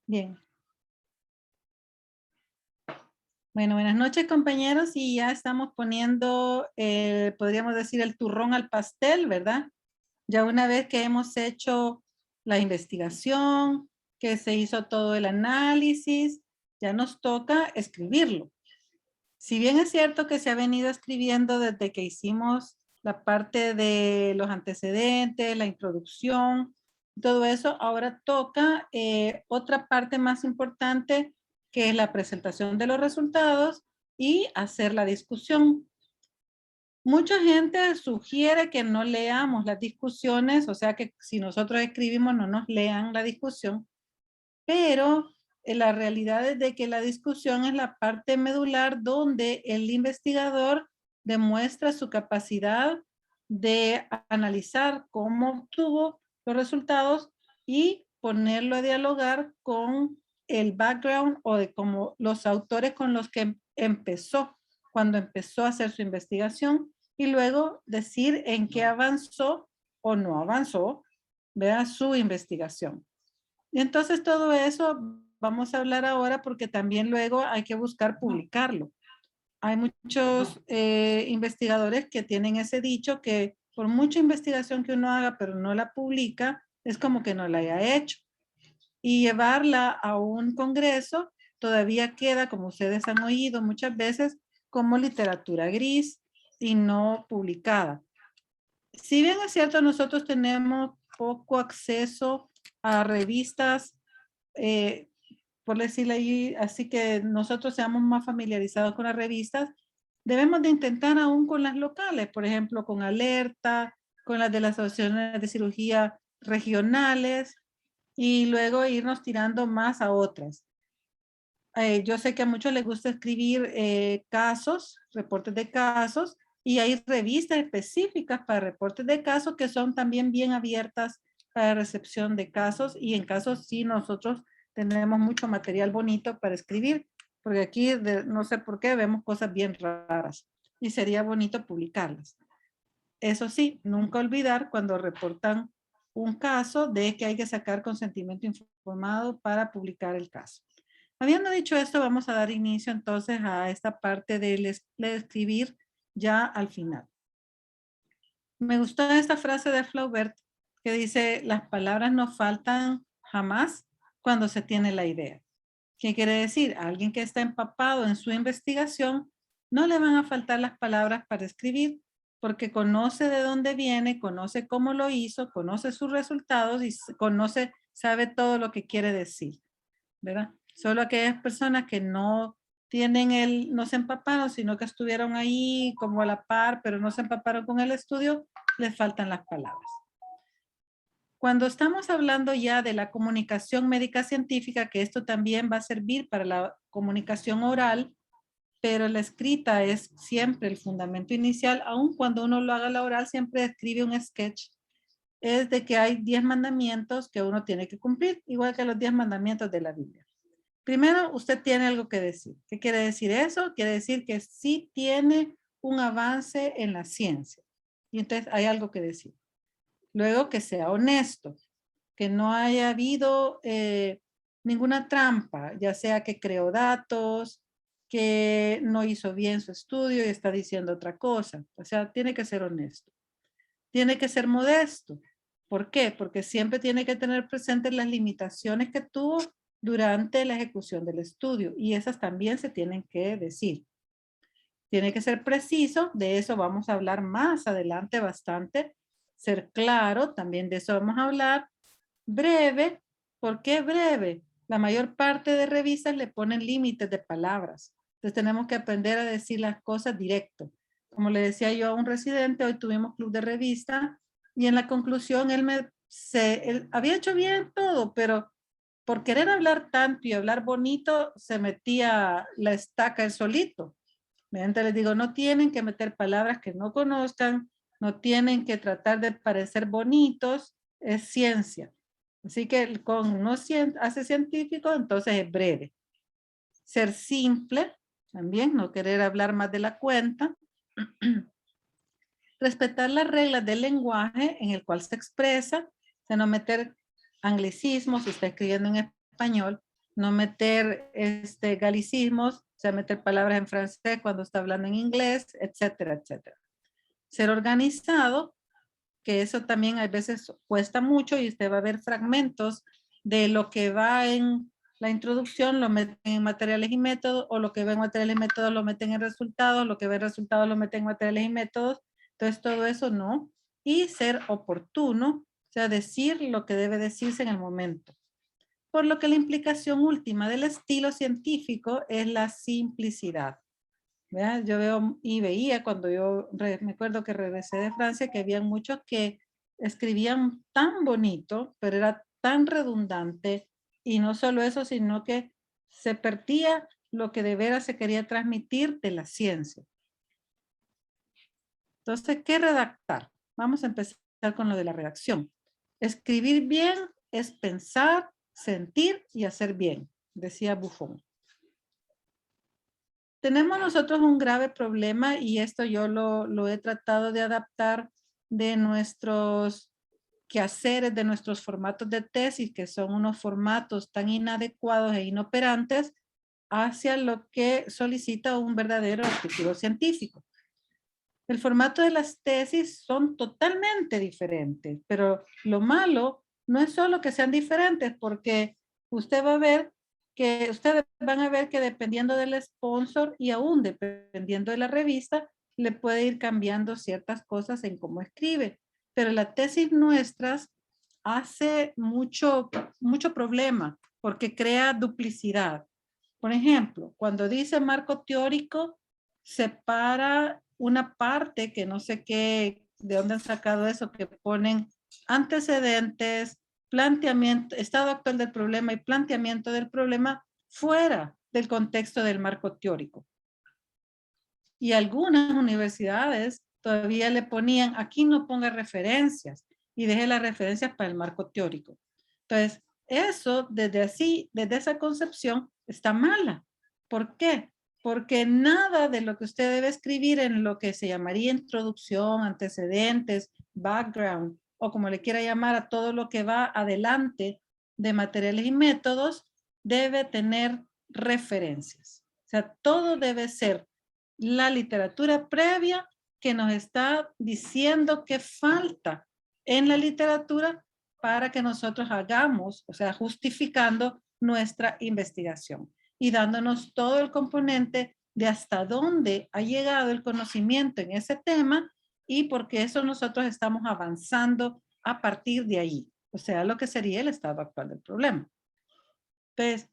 Bien. Bueno, buenas noches compañeros y ya estamos poniendo, podríamos decir, el turrón al pastel, ¿verdad? Ya una vez que hemos hecho la investigación, que se hizo todo el análisis, ya nos toca escribirlo. Si bien es cierto que se ha venido escribiendo desde que hicimos la parte de los antecedentes, la introducción, todo eso, ahora toca otra parte más importante que es la presentación de los resultados y hacer la discusión. Mucha gente sugiere que no leamos las discusiones, o sea que si nosotros escribimos no nos lean la discusión, pero la realidad es de que la discusión es la parte medular donde el investigador demuestra su capacidad de analizar cómo obtuvo los resultados y ponerlo a dialogar con el background o de como los autores con los que empezó cuando empezó a hacer su investigación y luego decir en qué avanzó o no avanzó, vea su investigación. Y entonces todo eso vamos a hablar ahora porque también luego hay que buscar publicarlo. Hay muchos investigadores que tienen ese dicho que por mucha investigación que uno haga pero no la publica, es como que no la haya hecho. Y llevarla a un congreso todavía queda, como ustedes han oído muchas veces, como literatura gris y no publicada. Si bien es cierto, nosotros tenemos poco acceso a revistas eh, por decirle ahí, así que nosotros seamos más familiarizados con las revistas, debemos de intentar aún con las locales, por ejemplo, con Alerta, con las de las asociaciones de cirugía regionales y luego irnos tirando más a otras. Yo sé que a muchos les gusta escribir casos, reportes de casos, y hay revistas específicas para reportes de casos que son también bien abiertas para recepción de casos y en casos sí nosotros tenemos mucho material bonito para escribir, porque aquí no sé por qué vemos cosas bien raras y sería bonito publicarlas. Eso sí, nunca olvidar cuando reportan un caso de que hay que sacar consentimiento informado para publicar el caso. Habiendo dicho esto, vamos a dar inicio entonces a esta parte de escribir ya al final. Me gustó esta frase de Flaubert que dice, las palabras no faltan jamás cuando se tiene la idea. ¿Qué quiere decir? A alguien que está empapado en su investigación, no le van a faltar las palabras para escribir porque conoce de dónde viene, conoce cómo lo hizo, conoce sus resultados y conoce, sabe todo lo que quiere decir, ¿verdad? Solo aquellas personas que no tienen no se empaparon, sino que estuvieron ahí como a la par, pero no se empaparon con el estudio, les faltan las palabras. Cuando estamos hablando ya de la comunicación médica científica, que esto también va a servir para la comunicación oral, pero la escrita es siempre el fundamento inicial, aun cuando uno lo haga la oral, siempre escribe un sketch, es de que hay 10 mandamientos que uno tiene que cumplir, igual que los 10 mandamientos de la Biblia. Primero, usted tiene algo que decir. ¿Qué quiere decir eso? Quiere decir que sí tiene un avance en la ciencia. Y entonces hay algo que decir. Luego, que sea honesto, que no haya habido ninguna trampa, ya sea que creó datos, que no hizo bien su estudio y está diciendo otra cosa. O sea, tiene que ser honesto. Tiene que ser modesto. ¿Por qué? Porque siempre tiene que tener presentes las limitaciones que tuvo durante la ejecución del estudio y esas también se tienen que decir. Tiene que ser preciso, de eso vamos a hablar más adelante bastante. Ser claro, también de eso vamos a hablar. Breve, ¿por qué breve? La mayor parte de revistas le ponen límites de palabras. Entonces tenemos que aprender a decir las cosas directo. Como le decía yo a un residente, hoy tuvimos club de revista y en la conclusión él había hecho bien todo, pero por querer hablar tanto y hablar bonito, se metía la estaca él solito. Entonces les digo, no tienen que meter palabras que no conozcan, no tienen que tratar de parecer bonitos, es ciencia. Así que con no hace científico, entonces es breve. Ser simple, también, no querer hablar más de la cuenta. Respetar las reglas del lenguaje en el cual se expresa, de no meter anglicismos, si está escribiendo en español, no meter galicismos, o sea, meter palabras en francés cuando está hablando en inglés, etcétera, etcétera. Ser organizado, que eso también a veces cuesta mucho y usted va a ver fragmentos de lo que va en la introducción, lo meten en materiales y métodos, o lo que va en materiales y métodos lo meten en resultados, lo que va en resultados lo meten en materiales y métodos. Entonces todo eso no. Y ser oportuno, o sea, decir lo que debe decirse en el momento. Por lo que la implicación última del estilo científico es la simplicidad. ¿Verdad? Yo veo y veía cuando me acuerdo que regresé de Francia que había muchos que escribían tan bonito, pero era tan redundante, y no solo eso, sino que se perdía lo que de veras se quería transmitir de la ciencia. Entonces, ¿qué redactar? Vamos a empezar con lo de la redacción. Escribir bien es pensar, sentir y hacer bien, decía Buffon. Tenemos nosotros un grave problema, y esto yo lo he tratado de adaptar de nuestros quehaceres, de nuestros formatos de tesis, que son unos formatos tan inadecuados e inoperantes, hacia lo que solicita un verdadero artículo científico. El formato de las tesis son totalmente diferentes, pero lo malo no es solo que sean diferentes, porque usted va a ver que ustedes van a ver que dependiendo del sponsor y aún dependiendo de la revista, le puede ir cambiando ciertas cosas en cómo escribe. Pero la tesis nuestras hace mucho problema porque crea duplicidad. Por ejemplo, cuando dice marco teórico, separa una parte que no sé qué, de dónde han sacado eso, que ponen antecedentes, planteamiento, estado actual del problema y planteamiento del problema fuera del contexto del marco teórico. Y algunas universidades todavía le ponían, aquí no ponga referencias y deje las referencias para el marco teórico. Entonces, eso desde esa concepción está mala. ¿Por qué? Porque nada de lo que usted debe escribir en lo que se llamaría introducción, antecedentes, background, o como le quiera llamar a todo lo que va adelante de materiales y métodos, debe tener referencias. O sea, todo debe ser la literatura previa que nos está diciendo qué falta en la literatura para que nosotros hagamos, o sea, justificando nuestra investigación y dándonos todo el componente de hasta dónde ha llegado el conocimiento en ese tema y por qué eso nosotros estamos avanzando a partir de ahí, o sea, lo que sería el estado actual del problema. Pues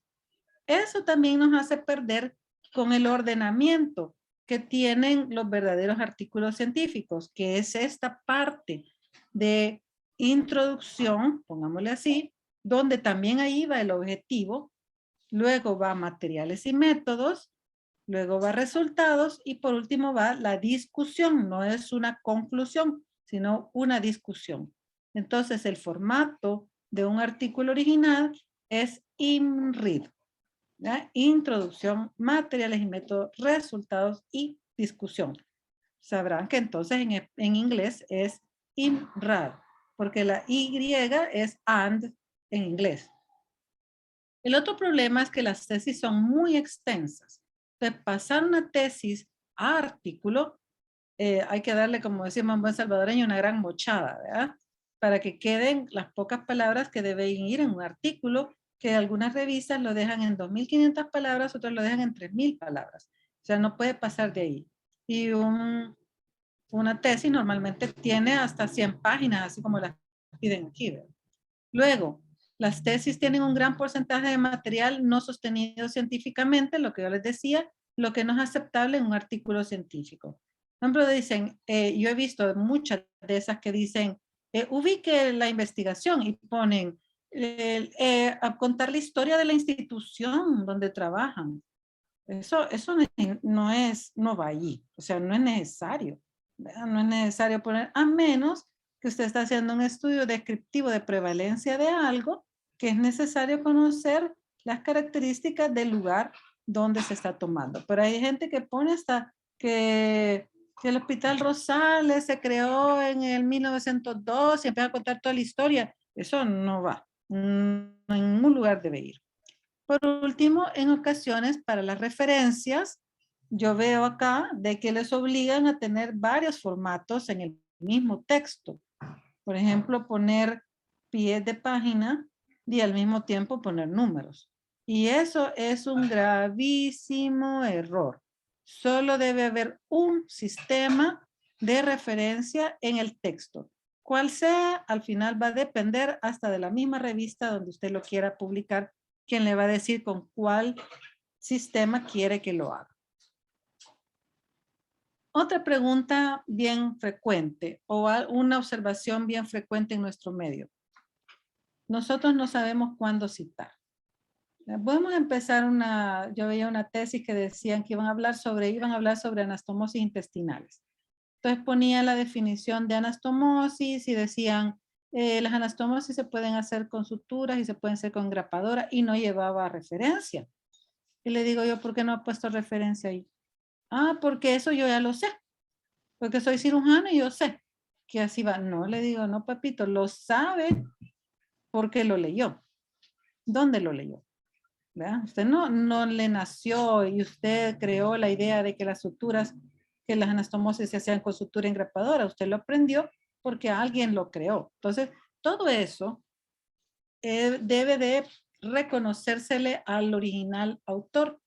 eso también nos hace perder con el ordenamiento que tienen los verdaderos artículos científicos, que es esta parte de introducción, pongámosle así, donde también ahí va el objetivo, luego va materiales y métodos, luego va resultados y por último va la discusión. No es una conclusión, sino una discusión. Entonces el formato de un artículo original es INRID. ¿Ya? Introducción, materiales y métodos, resultados y discusión. Sabrán que entonces en inglés es INRAD, porque la Y es AND en inglés. El otro problema es que las tesis son muy extensas. Entonces, pasar una tesis a artículo, hay que darle, como decimos en buen salvadoreño, una gran mochada, ¿verdad? Para que queden las pocas palabras que deben ir en un artículo, que algunas revistas lo dejan en 2.500 palabras, otras lo dejan en 3.000 palabras. O sea, no puede pasar de ahí. Y una tesis normalmente tiene hasta 100 páginas, así como las piden aquí, ¿verdad? Luego, las tesis tienen un gran porcentaje de material no sostenido científicamente, lo que yo les decía, lo que no es aceptable en un artículo científico. Por ejemplo, dicen, yo he visto muchas de esas que dicen, ubique la investigación y ponen a contar la historia de la institución donde trabajan. Eso no va allí, o sea, no es necesario, ¿verdad? No es necesario poner, a menos que usted está haciendo un estudio descriptivo de prevalencia de algo, que es necesario conocer las características del lugar donde se está tomando. Pero hay gente que pone hasta que el Hospital Rosales se creó en el 1902 y empieza a contar toda la historia. Eso no va, en ningún lugar debe ir. Por último, en ocasiones para las referencias, yo veo acá de que les obligan a tener varios formatos en el mismo texto. Por ejemplo, poner pies de página y al mismo tiempo poner números. Y eso es un gravísimo error. Solo debe haber un sistema de referencia en el texto. Cual sea, al final va a depender hasta de la misma revista donde usted lo quiera publicar, quien le va a decir con cuál sistema quiere que lo haga. Otra pregunta bien frecuente o una observación bien frecuente en nuestro medio. Nosotros no sabemos cuándo citar. Podemos empezar yo veía una tesis que decían que iban a hablar sobre anastomosis intestinales. Entonces ponía la definición de anastomosis y decían, las anastomosis se pueden hacer con suturas y se pueden hacer con engrapadora y no llevaba referencia. Y le digo yo, ¿por qué no ha puesto referencia ahí? Ah, porque eso yo ya lo sé. Porque soy cirujano y yo sé que así va. No, le digo, no, papito, lo sabe porque lo leyó. ¿Dónde lo leyó? ¿Verdad? Usted no le nació y usted creó la idea de que las suturas, que las anastomosis se hacían con sutura engrapadora. Usted lo aprendió porque alguien lo creó. Entonces, todo eso debe de reconocérsele al original autor.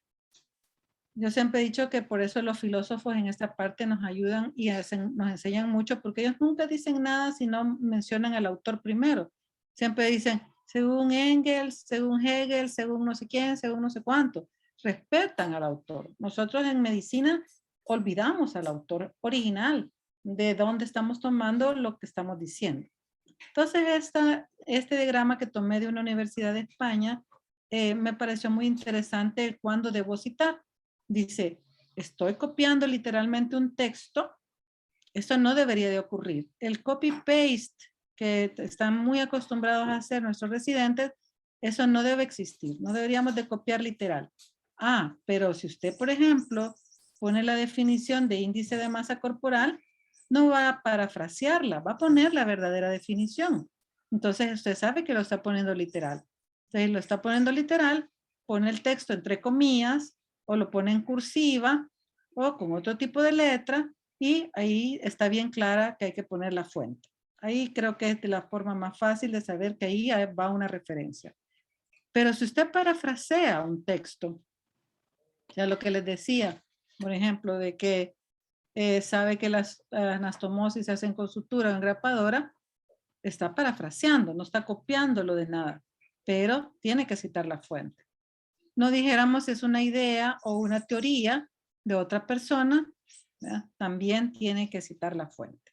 Yo siempre he dicho que por eso los filósofos en esta parte nos ayudan y nos enseñan mucho, porque ellos nunca dicen nada si no mencionan al autor primero. Siempre dicen, según Engels, según Hegel, según no sé quién, según no sé cuánto. Respetan al autor. Nosotros en medicina olvidamos al autor original, de dónde estamos tomando lo que estamos diciendo. Entonces, este diagrama que tomé de una universidad de España me pareció muy interesante cuando debo citar. Dice, estoy copiando literalmente un texto. Esto no debería de ocurrir. El copy-paste que están muy acostumbrados a hacer nuestros residentes, eso no debe existir. No deberíamos de copiar literal. Ah, pero si usted, por ejemplo, pone la definición de índice de masa corporal, no va a parafrasearla, va a poner la verdadera definición. Entonces usted sabe que lo está poniendo literal. Entonces lo está poniendo literal, pone el texto entre comillas, o lo pone en cursiva, o con otro tipo de letra, y ahí está bien clara que hay que poner la fuente. Ahí creo que es de la forma más fácil de saber que ahí va una referencia. Pero si usted parafrasea un texto, ya lo que les decía, por ejemplo, de que sabe que las anastomosis se hacen con sutura o engrapadora, está parafraseando, no está copiándolo de nada, pero tiene que citar la fuente. No dijéramos si es una idea o una teoría de otra persona, ¿verdad? También tiene que citar la fuente.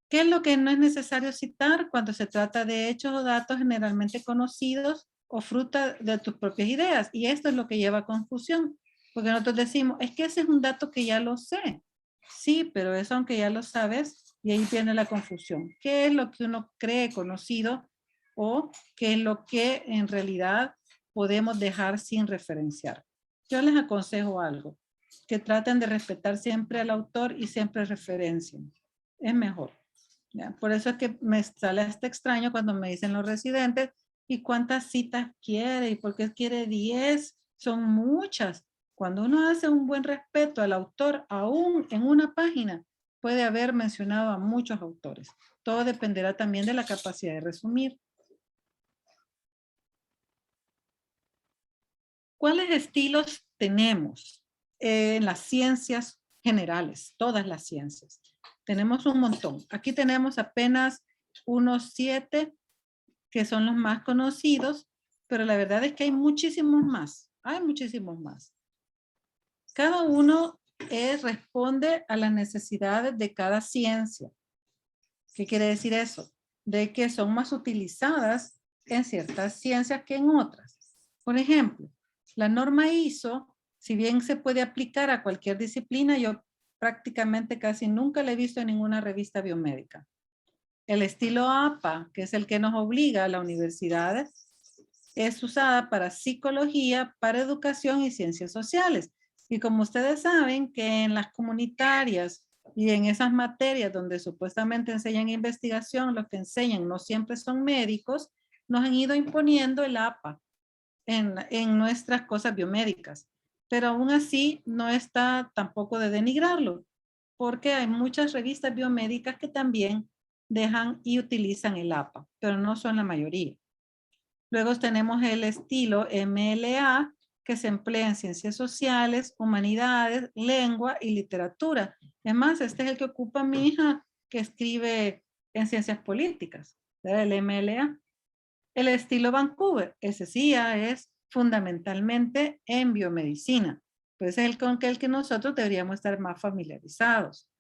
¿Qué es lo que no es necesario citar cuando se trata de hechos o datos generalmente conocidos o fruta de tus propias ideas? Y esto es lo que lleva a confusión, porque nosotros decimos, es que ese es un dato que ya lo sé. Sí, pero eso aunque ya lo sabes, y ahí viene la confusión. ¿Qué es lo que uno cree conocido o qué es lo que en realidad podemos dejar sin referenciar? Yo les aconsejo algo, que traten de respetar siempre al autor y siempre referencien. Es mejor. ¿Ya? Por eso es que me sale hasta extraño cuando me dicen los residentes, ¿y cuántas citas quiere? ¿Y por qué quiere 10? Son muchas. Cuando uno hace un buen respeto al autor, aún en una página, puede haber mencionado a muchos autores. Todo dependerá también de la capacidad de resumir. ¿Cuáles estilos tenemos en las ciencias generales? Todas las ciencias. Tenemos un montón. Aquí tenemos apenas unos 7 que son los más conocidos, pero la verdad es que hay muchísimos más. Hay muchísimos más. Cada uno responde a las necesidades de cada ciencia. ¿Qué quiere decir eso? De que son más utilizadas en ciertas ciencias que en otras. Por ejemplo, la norma ISO, si bien se puede aplicar a cualquier disciplina, yo prácticamente casi nunca la he visto en ninguna revista biomédica. El estilo APA, que es el que nos obliga a la universidad, es usada para psicología, para educación y ciencias sociales. Y como ustedes saben que en las comunitarias y en esas materias donde supuestamente enseñan investigación, los que enseñan no siempre son médicos, nos han ido imponiendo el APA. en nuestras cosas biomédicas. Pero aún así no está tampoco de denigrarlo, porque hay muchas revistas biomédicas que también dejan y utilizan el APA, pero no son la mayoría. Luego tenemos el estilo MLA, que se emplea en ciencias sociales, humanidades, lengua y literatura. Es más, este es el que ocupa mi hija, que escribe en ciencias políticas, ¿verdad? El MLA. El estilo Vancouver, ese sí ya es fundamentalmente en biomedicina. Pues es el con el que nosotros deberíamos estar más familiarizados.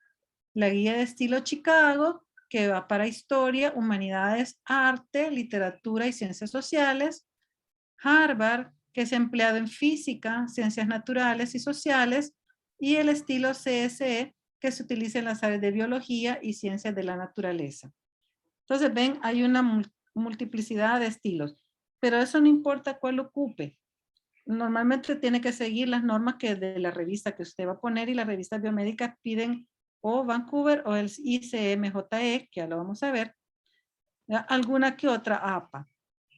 La guía de estilo Chicago, que va para historia, humanidades, arte, literatura y ciencias sociales. Harvard, que es empleado en física, ciencias naturales y sociales. Y el estilo CSE, que se utiliza en las áreas de biología y ciencias de la naturaleza. Entonces, ven, hay una multiplicidad de estilos, pero eso no importa cuál ocupe. Normalmente tiene que seguir las normas que de la revista que usted va a poner, y las revistas biomédicas piden o Vancouver o el ICMJE, que ya lo vamos a ver, alguna que otra APA.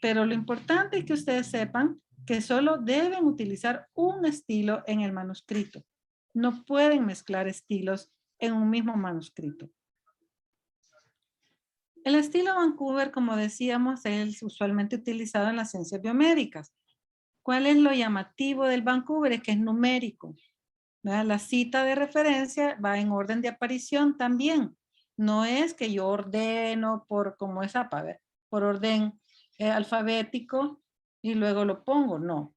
Pero lo importante es que ustedes sepan que solo deben utilizar un estilo en el manuscrito. No pueden mezclar estilos en un mismo manuscrito. El estilo Vancouver, como decíamos, es usualmente utilizado en las ciencias biomédicas. ¿Cuál es lo llamativo del Vancouver? Es que es numérico. ¿Verdad? La cita de referencia va en orden de aparición también. No es que yo ordeno por como es APA, por orden alfabético y luego lo pongo. No.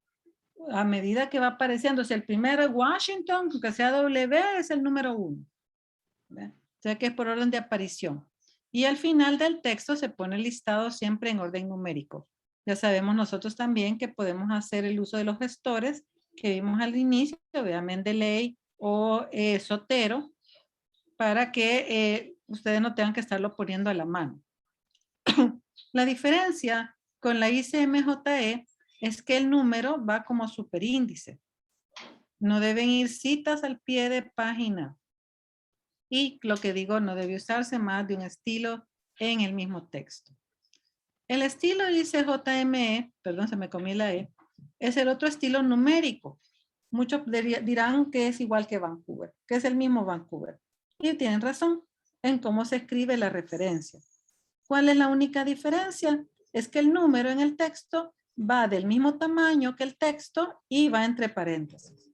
A medida que va apareciendo, si el primero es Washington, que sea W, es el número 1. ¿Verdad? O sea que es por orden de aparición. Y al final del texto se pone el listado siempre en orden numérico. Ya sabemos nosotros también que podemos hacer el uso de los gestores que vimos al inicio, vea Mendeley o Sotero, para que ustedes no tengan que estarlo poniendo a la mano. La diferencia con la ICMJE es que el número va como superíndice. No deben ir citas al pie de página. Y lo que digo, no debe usarse más de un estilo en el mismo texto. El estilo ICJME, perdón, se me comí la E, es el otro estilo numérico. Muchos dirán que es igual que Vancouver, que es el mismo Vancouver. Y tienen razón en cómo se escribe la referencia. ¿Cuál es la única diferencia? Es que el número en el texto va del mismo tamaño que el texto y va entre paréntesis.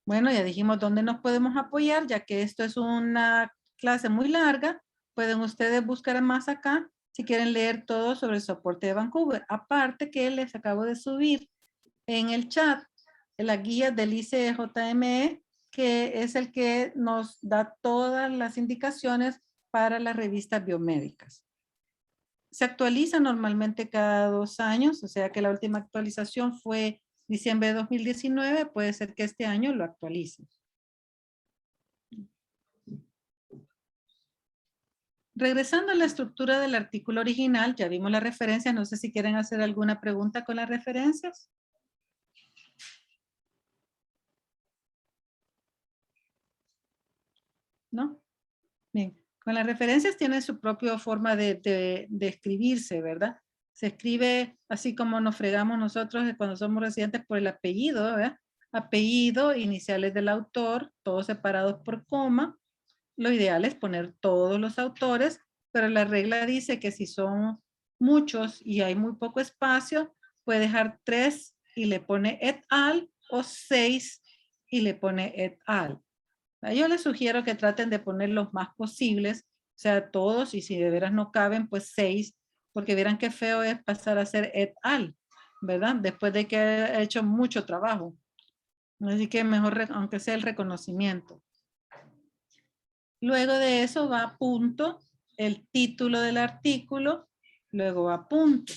Bueno, ya dijimos dónde nos podemos apoyar, ya que esto es una clase muy larga. Pueden ustedes buscar más acá si quieren leer todo sobre el soporte de Vancouver. Aparte que les acabo de subir en el chat la guía del ICJME, que es el que nos da todas las indicaciones para las revistas biomédicas. Se actualiza normalmente cada 2 años, o sea que la última actualización fue diciembre de 2019, puede ser que este año lo actualicen. Regresando a la estructura del artículo original, ya vimos la referencia, no sé si quieren hacer alguna pregunta con las referencias. ¿No? Bien, con las referencias tiene su propia forma de escribirse, ¿verdad? Se escribe así como nos fregamos nosotros cuando somos residentes por el apellido, ¿verdad? Apellido, iniciales del autor, todos separados por coma. Lo ideal es poner todos los autores, pero la regla dice que si son muchos y hay muy poco espacio, puede dejar 3 y le pone et al, o 6 y le pone et al. Yo les sugiero que traten de poner los más posibles, o sea, todos, y si de veras no caben, pues 6, porque verán qué feo es pasar a ser et al, ¿verdad? Después de que ha hecho mucho trabajo. Así que mejor, aunque sea el reconocimiento. Luego de eso va punto, el título del artículo, luego va punto.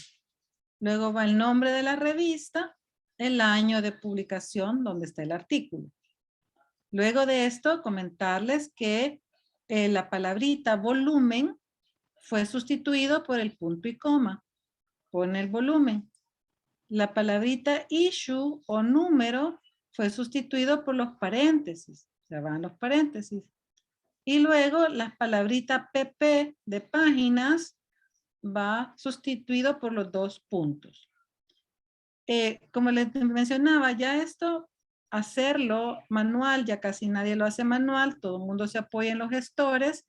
Luego va el nombre de la revista, el año de publicación donde está el artículo. Luego de esto, comentarles que la palabrita volumen fue sustituido por el punto y coma. Pone el volumen. La palabrita issue o número fue sustituido por los paréntesis. Se van los paréntesis. Y luego las palabritas pp de páginas va sustituido por los dos puntos. Como les mencionaba, ya esto, hacerlo manual, ya casi nadie lo hace manual, todo el mundo se apoya en los gestores,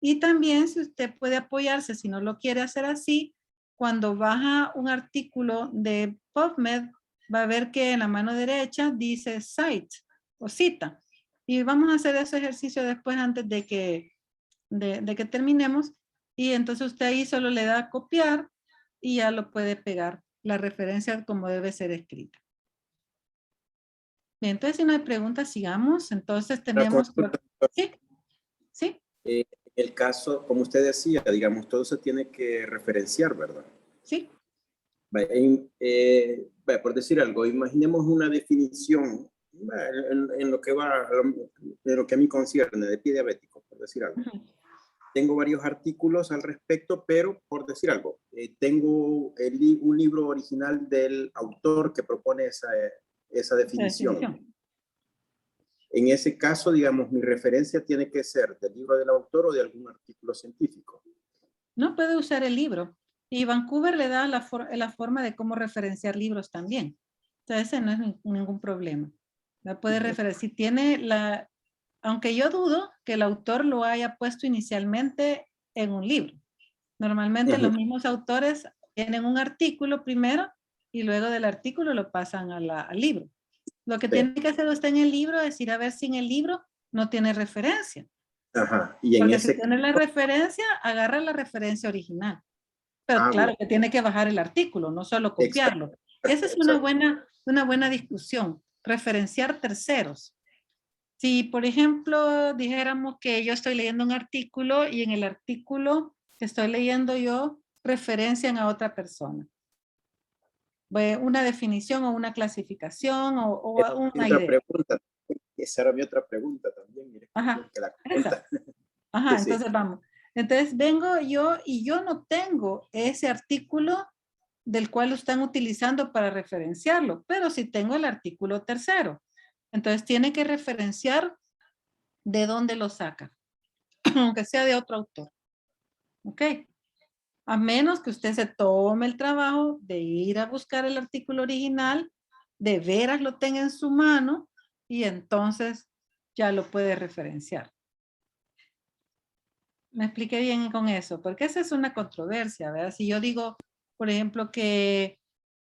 y también si usted puede apoyarse, si no lo quiere hacer así, cuando baja un artículo de PubMed, va a ver que en la mano derecha dice cite o cita. Y vamos a hacer ese ejercicio después antes de que terminemos. Y entonces usted ahí solo le da a copiar y ya lo puede pegar la referencia como debe ser escrita. Bien, entonces si no hay preguntas, sigamos. Entonces Una tenemos... consulta. Sí, sí. El caso, como usted decía, digamos, todo se tiene que referenciar, ¿verdad? Sí. Por decir algo, imaginemos una definición en lo que va, en lo que a mí concierne, de pie diabético, por decir algo. Uh-huh. Tengo varios artículos al respecto, pero por decir algo, tengo un libro original del autor que propone esa definición. En ese caso, digamos, mi referencia tiene que ser del libro del autor o de algún artículo científico. No puede usar el libro. Y Vancouver le da la forma de cómo referenciar libros también. Entonces, ese no es ningún problema. La puede referenciar. Si tiene la... Aunque yo dudo que el autor lo haya puesto inicialmente en un libro. Normalmente los mismos autores tienen un artículo primero y luego del artículo lo pasan al libro. Lo que tiene que hacer usted en el libro es ir a ver si en el libro no tiene referencia. Ajá. Y en Porque ese si tiene la referencia, agarra la referencia original. Pero claro, bueno. que tiene que bajar el artículo, no solo copiarlo. Exacto. Esa es una buena discusión. Referenciar terceros. Si, por ejemplo, dijéramos que yo estoy leyendo un artículo y en el artículo que estoy leyendo yo referencian a otra persona. Una definición o una clasificación o una idea. Pregunta. Esa era mi otra pregunta también. Mire, Ajá, que la esa. Ajá, sí, entonces vamos. Entonces vengo yo y yo no tengo ese artículo del cual lo están utilizando para referenciarlo, pero sí tengo el artículo tercero. Entonces tiene que referenciar de dónde lo saca, aunque sea de otro autor. ¿Ok? A menos que usted se tome el trabajo de ir a buscar el artículo original, de veras lo tenga en su mano y entonces ya lo puede referenciar. Me expliqué bien con eso, porque esa es una controversia, ¿verdad? Si yo digo, por ejemplo, que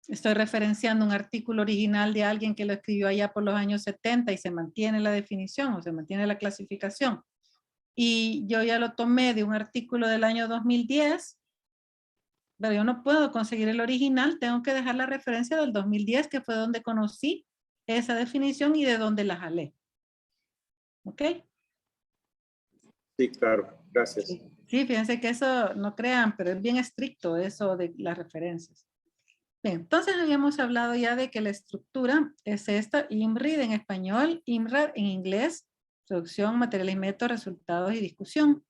estoy referenciando un artículo original de alguien que lo escribió allá por los años 70 y se mantiene la definición o se mantiene la clasificación, y yo ya lo tomé de un artículo del año 2010, pero yo no puedo conseguir el original, tengo que dejar la referencia del 2010, que fue donde conocí esa definición y de donde la jalé. ¿Ok? Sí, claro, gracias. Sí, fíjense que eso, no crean, pero es bien estricto eso de las referencias. Bien, entonces habíamos hablado ya de que la estructura es esta, IMRID en español, IMRAD en inglés, producción, materiales y métodos, resultados y discusión.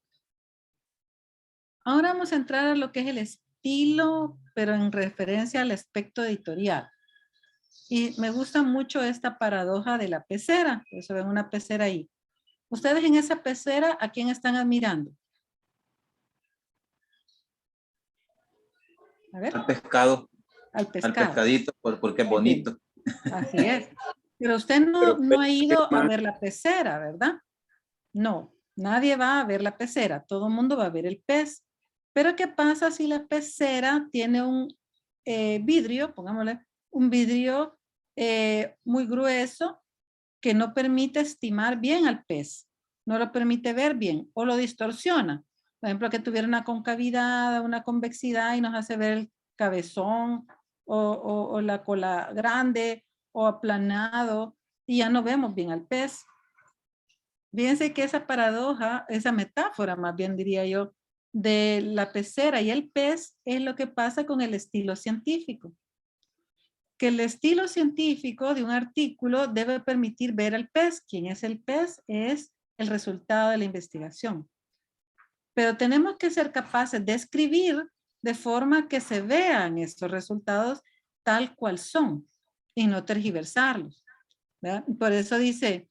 Ahora vamos a entrar a lo que es el estilo, pero en referencia al aspecto editorial. Y me gusta mucho esta paradoja de la pecera, por eso ven una pecera ahí. Ustedes en esa pecera, ¿a quién están admirando? A ver. Al pescado. Al pescado. Al pescadito, porque es bonito. Así es. Pero usted no ha ido a ver la pecera, ¿verdad? No, nadie va a ver la pecera. Todo el mundo va a ver el pez. Pero ¿qué pasa si la pecera tiene un vidrio, pongámosle, un vidrio muy grueso que no permite estimar bien al pez? No lo permite ver bien o lo distorsiona. Por ejemplo, que tuviera una concavidad, una convexidad y nos hace ver el cabezón o la cola grande o aplanado y ya no vemos bien al pez. Fíjense que esa paradoja, esa metáfora más bien diría yo, de la pecera y el pez es lo que pasa con el estilo científico. Que el estilo científico de un artículo debe permitir ver al pez. ¿Quién es el pez? Es el resultado de la investigación. Pero tenemos que ser capaces de escribir de forma que se vean estos resultados tal cual son y no tergiversarlos, ¿verdad? Por eso dice,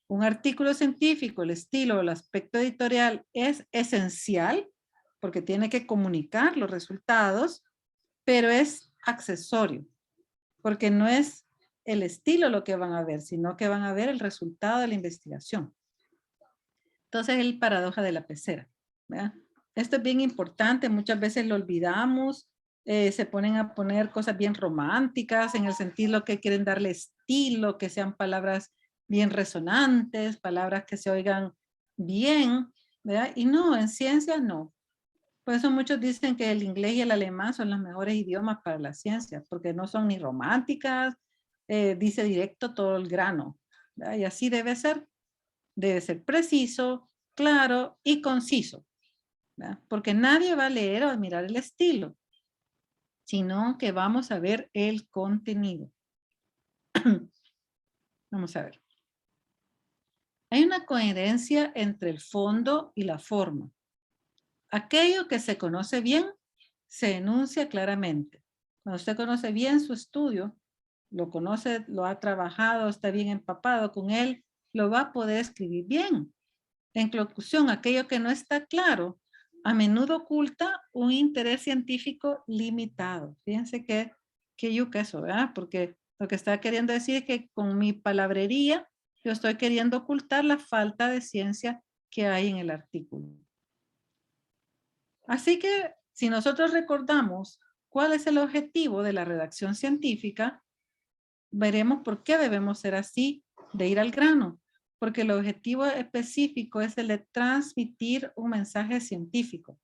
un artículo científico, el estilo o el aspecto editorial es esencial porque tiene que comunicar los resultados, pero es accesorio, porque no es el estilo lo que van a ver, sino que van a ver el resultado de la investigación. Entonces, es el paradoja de la pecera, ¿verdad? Esto es bien importante, muchas veces lo olvidamos, se ponen a poner cosas bien románticas en el sentido que quieren darle estilo, que sean palabras bien resonantes, palabras que se oigan bien, ¿verdad? Y no, en ciencias no. Por eso muchos dicen que el inglés y el alemán son los mejores idiomas para la ciencia, porque no son ni románticas, dice directo todo el grano, ¿verdad? Y así debe ser preciso, claro y conciso, ¿verdad? Porque nadie va a leer o admirar el estilo, sino que vamos a ver el contenido. Vamos a ver. Hay una coherencia entre el fondo y la forma. Aquello que se conoce bien, se enuncia claramente. Cuando usted conoce bien su estudio, lo conoce, lo ha trabajado, está bien empapado con él, lo va a poder escribir bien. En conclusión, aquello que no está claro, a menudo oculta un interés científico limitado. Fíjense que yuca eso, ¿verdad? Porque lo que está queriendo decir es que con mi palabrería, yo estoy queriendo ocultar la falta de ciencia que hay en el artículo. Así que si nosotros recordamos cuál es el objetivo de la redacción científica, veremos por qué debemos ser así, de ir al grano. Porque el objetivo específico es el de transmitir un mensaje científico.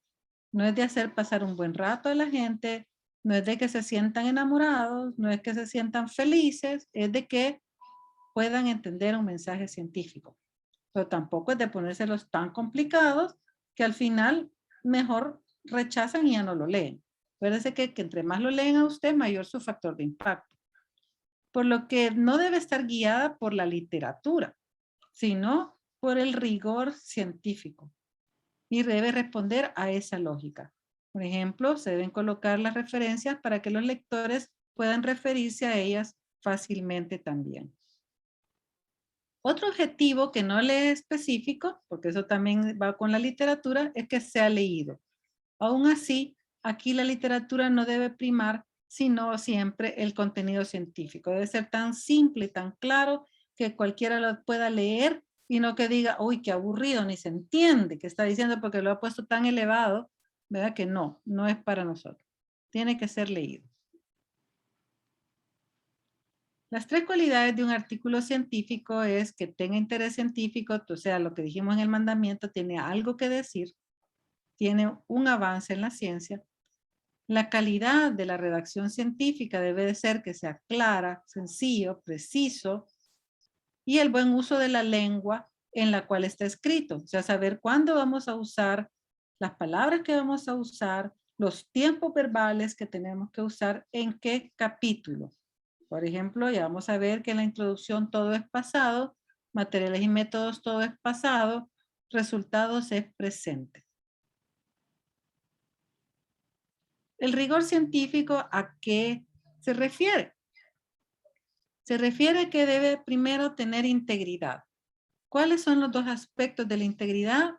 No es de hacer pasar un buen rato a la gente, no es de que se sientan enamorados, no es que se sientan felices, es de que puedan entender un mensaje científico. Pero tampoco es de ponérselos tan complicados que al final mejor rechazan y ya no lo leen. Acuérdense que entre más lo leen a usted, mayor su factor de impacto. Por lo que no debe estar guiada por la literatura, sino por el rigor científico. Y debe responder a esa lógica. Por ejemplo, se deben colocar las referencias para que los lectores puedan referirse a ellas fácilmente también. Otro objetivo que no le es específico, porque eso también va con la literatura, es que sea leído. Aún así, aquí la literatura no debe primar, sino siempre el contenido científico. Debe ser tan simple y tan claro que cualquiera lo pueda leer y no que diga, uy, qué aburrido, ni se entiende qué está diciendo porque lo ha puesto tan elevado, ¿verdad? Que no, no es para nosotros. Tiene que ser leído. Las tres cualidades de un artículo científico es que tenga interés científico, o sea, lo que dijimos en el mandamiento, tiene algo que decir, tiene un avance en la ciencia. La calidad de la redacción científica debe de ser que sea clara, sencillo, preciso, y el buen uso de la lengua en la cual está escrito. O sea, saber cuándo vamos a usar, las palabras que vamos a usar, los tiempos verbales que tenemos que usar, en qué capítulo. Por ejemplo, ya vamos a ver que en la introducción todo es pasado, materiales y métodos todo es pasado, resultados es presente. El rigor científico, ¿a qué se refiere? Se refiere a que debe primero tener integridad. ¿Cuáles son los dos aspectos de la integridad?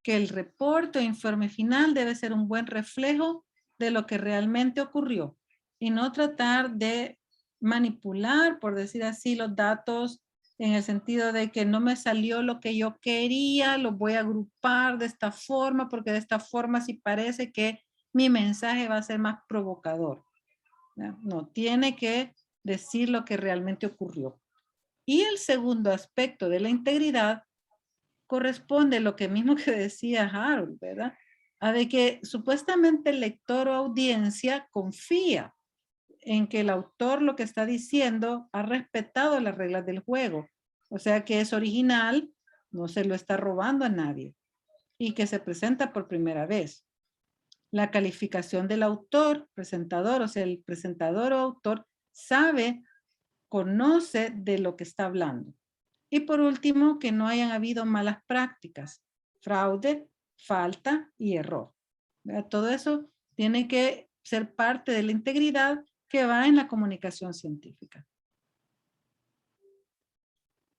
Que el reporte o informe final debe ser un buen reflejo de lo que realmente ocurrió y no tratar de manipular, por decir así, los datos en el sentido de que no me salió lo que yo quería, lo voy a agrupar de esta forma porque de esta forma sí parece que mi mensaje va a ser más provocador. No, tiene que decir lo que realmente ocurrió. Y el segundo aspecto de la integridad corresponde a lo que mismo que decía Harold, ¿verdad? A de que supuestamente el lector o audiencia confía en que el autor lo que está diciendo ha respetado las reglas del juego. O sea que es original, no se lo está robando a nadie y que se presenta por primera vez. La calificación del autor, presentador, o sea, el presentador o autor sabe, conoce de lo que está hablando. Y por último, que no hayan habido malas prácticas, fraude, falta y error. Todo eso tiene que ser parte de la integridad que va en la comunicación científica.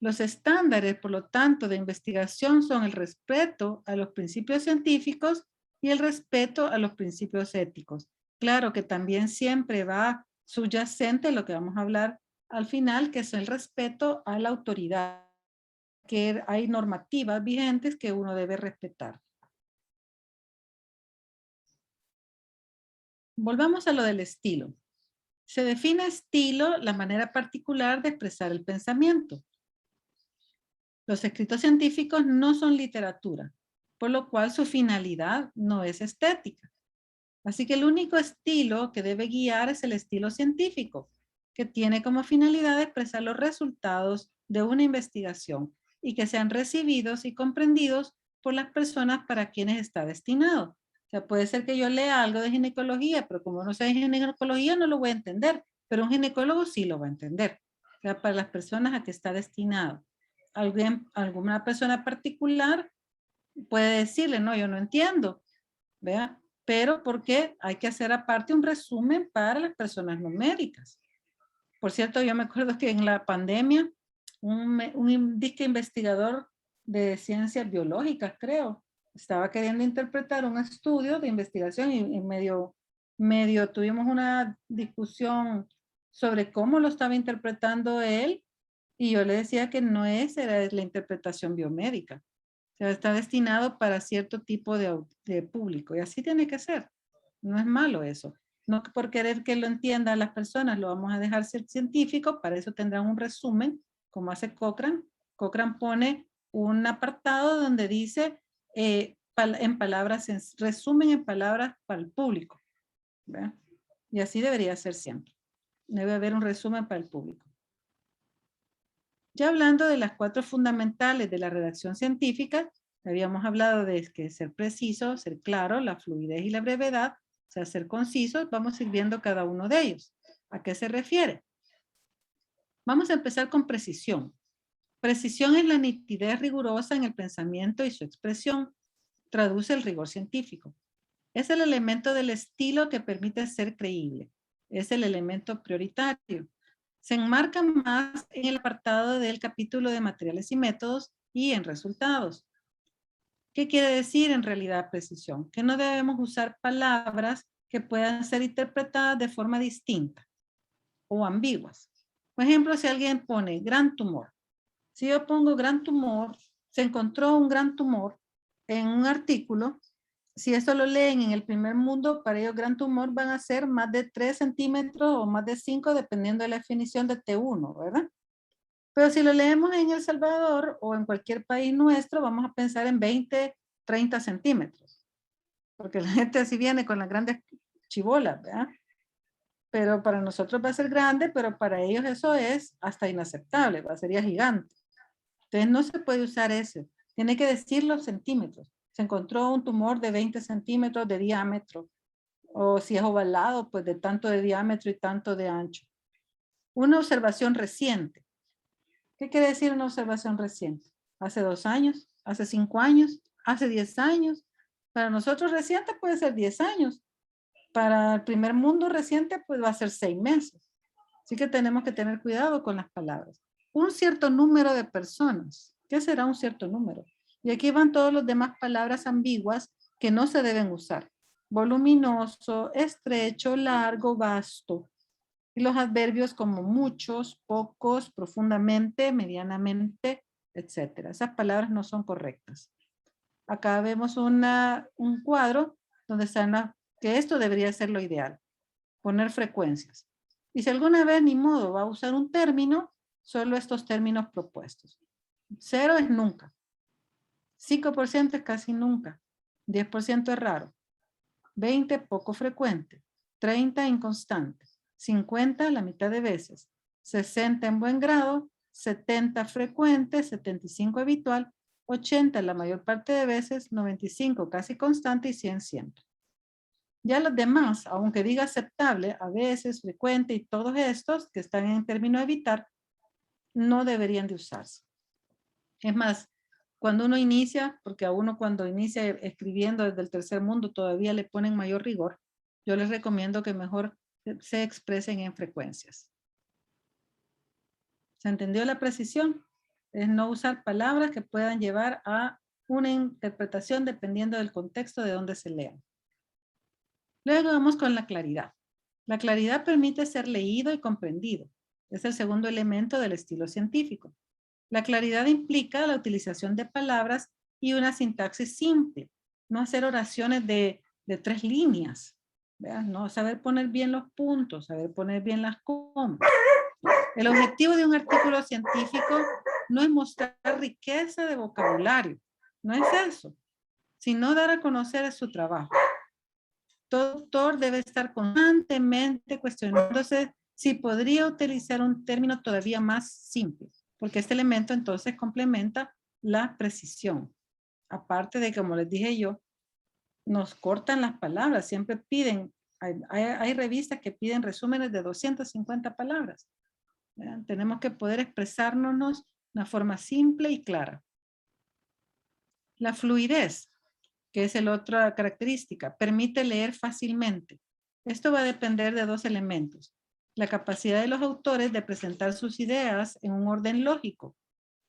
Los estándares, por lo tanto, de investigación son el respeto a los principios científicos y el respeto a los principios éticos. Claro que también siempre va subyacente lo que vamos a hablar al final, que es el respeto a la autoridad, que hay normativas vigentes que uno debe respetar. Volvamos a lo del estilo. Se define estilo la manera particular de expresar el pensamiento. Los escritos científicos no son literatura, por lo cual su finalidad no es estética. Así que el único estilo que debe guiar es el estilo científico, que tiene como finalidad expresar los resultados de una investigación y que sean recibidos y comprendidos por las personas para quienes está destinado. O sea, puede ser que yo lea algo de ginecología, pero como no sé de ginecología no lo voy a entender, pero un ginecólogo sí lo va a entender. O sea, para las personas a que está destinado. Alguna persona particular puede decirle, no, yo no entiendo, ¿vea? Pero porque hay que hacer aparte un resumen para las personas no médicas. Por cierto, yo me acuerdo que en la pandemia, un disque investigador de ciencias biológicas, creo, estaba queriendo interpretar un estudio de investigación y medio tuvimos una discusión sobre cómo lo estaba interpretando él y yo le decía que no era la interpretación biomédica. O sea, está destinado para cierto tipo de público y así tiene que ser. No es malo eso. No por querer que lo entiendan las personas, lo vamos a dejar ser científico, para eso tendrán un resumen, como hace Cochrane. Cochrane pone un apartado donde dice en palabras, resumen en palabras para el público. ¿Verdad? Y así debería ser siempre. Debe haber un resumen para el público. Ya hablando de las 4 fundamentales de la redacción científica, habíamos hablado de que ser preciso, ser claro, la fluidez y la brevedad, o sea, ser concisos, vamos a ir viendo cada uno de ellos. ¿A qué se refiere? Vamos a empezar con precisión. Precisión es la nitidez rigurosa en el pensamiento y su expresión. Traduce el rigor científico. Es el elemento del estilo que permite ser creíble. Es el elemento prioritario. Se enmarca más en el apartado del capítulo de materiales y métodos y en resultados. ¿Qué quiere decir en realidad precisión? Que no debemos usar palabras que puedan ser interpretadas de forma distinta o ambiguas. Por ejemplo, si alguien pone gran tumor. Si yo pongo gran tumor, se encontró un gran tumor en un artículo. Si esto lo leen en el primer mundo, para ellos gran tumor van a ser más de 3 centímetros o más de 5, dependiendo de la definición de T1, ¿verdad? Pero si lo leemos en El Salvador o en cualquier país nuestro, vamos a pensar en 20, 30 centímetros. Porque la gente así viene con las grandes chibolas, ¿verdad? Pero para nosotros va a ser grande, pero para ellos eso es hasta inaceptable, sería gigante. Entonces no se puede usar ese. Tiene que decir los centímetros. Se encontró un tumor de 20 centímetros de diámetro. O si es ovalado, pues de tanto de diámetro y tanto de ancho. Una observación reciente. ¿Qué quiere decir una observación reciente? Hace 2 años, hace 5 años, hace 10 años. Para nosotros reciente puede ser 10 años. Para el primer mundo reciente pues va a ser 6 meses. Así que tenemos que tener cuidado con las palabras. Un cierto número de personas. ¿Qué será un cierto número? Y aquí van todas las demás palabras ambiguas que no se deben usar. Voluminoso, estrecho, largo, vasto. Y los adverbios como muchos, pocos, profundamente, medianamente, etc. Esas palabras no son correctas. Acá vemos un cuadro donde están que esto debería ser lo ideal. Poner frecuencias. Y si alguna vez ni modo va a usar un término, solo estos términos propuestos. 0 es nunca. 5% es casi nunca. 10% es raro. 20 poco frecuente. 30 inconstante. 50 la mitad de veces. 60 en buen grado. 70 frecuente. 75 habitual. 80 la mayor parte de veces. 95 casi constante y 100 siempre. Ya los demás, aunque diga aceptable, a veces, frecuente y todos estos que están en término evitar, no deberían de usarse. Es más, cuando uno inicia, porque a uno cuando inicia escribiendo desde el tercer mundo todavía le ponen mayor rigor, yo les recomiendo que mejor se expresen en frecuencias. ¿Se entendió la precisión? Es no usar palabras que puedan llevar a una interpretación dependiendo del contexto de donde se lean. Luego vamos con la claridad. La claridad permite ser leído y comprendido. Es el segundo elemento del estilo científico. La claridad implica la utilización de palabras y una sintaxis simple. No hacer oraciones de 3 líneas. ¿Vean? No, saber poner bien los puntos, saber poner bien las comas. El objetivo de un artículo científico no es mostrar riqueza de vocabulario. No es eso, sino dar a conocer su trabajo. Todo autor debe estar constantemente cuestionándose si podría utilizar un término todavía más simple, porque este elemento entonces complementa la precisión. Aparte de, como les dije yo, nos cortan las palabras, siempre piden, hay revistas que piden resúmenes de 250 palabras. ¿Vean? Tenemos que poder expresarnos de una forma simple y clara. La fluidez, que es la otra característica, permite leer fácilmente. Esto va a depender de 2 elementos. La capacidad de los autores de presentar sus ideas en un orden lógico.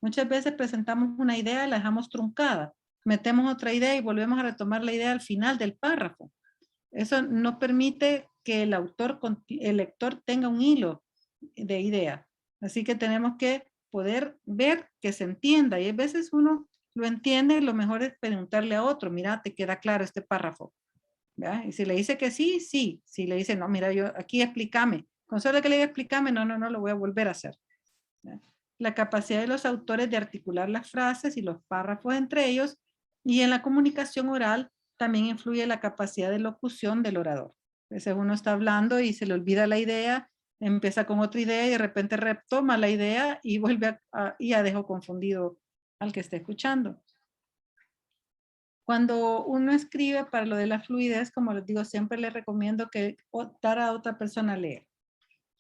Muchas veces presentamos una idea y la dejamos truncada. Metemos otra idea y volvemos a retomar la idea al final del párrafo. Eso no permite que el lector tenga un hilo de idea. Así que tenemos que poder ver que se entienda. Y a veces uno lo entiende, lo mejor es preguntarle a otro, mira, ¿te queda claro este párrafo? ¿Verdad? Y si le dice que sí, sí. Si le dice, no, mira, yo aquí explícame. Con solo que le diga explícame, no, lo voy a volver a hacer. ¿Verdad? La capacidad de los autores de articular las frases y los párrafos entre ellos, y en la comunicación oral también influye la capacidad de locución del orador. A veces uno está hablando y se le olvida la idea, empieza con otra idea y de repente retoma la idea y vuelve y ya dejó confundido al que esté escuchando. Cuando uno escribe para lo de la fluidez, como les digo, siempre les recomiendo que dar a otra persona a leer.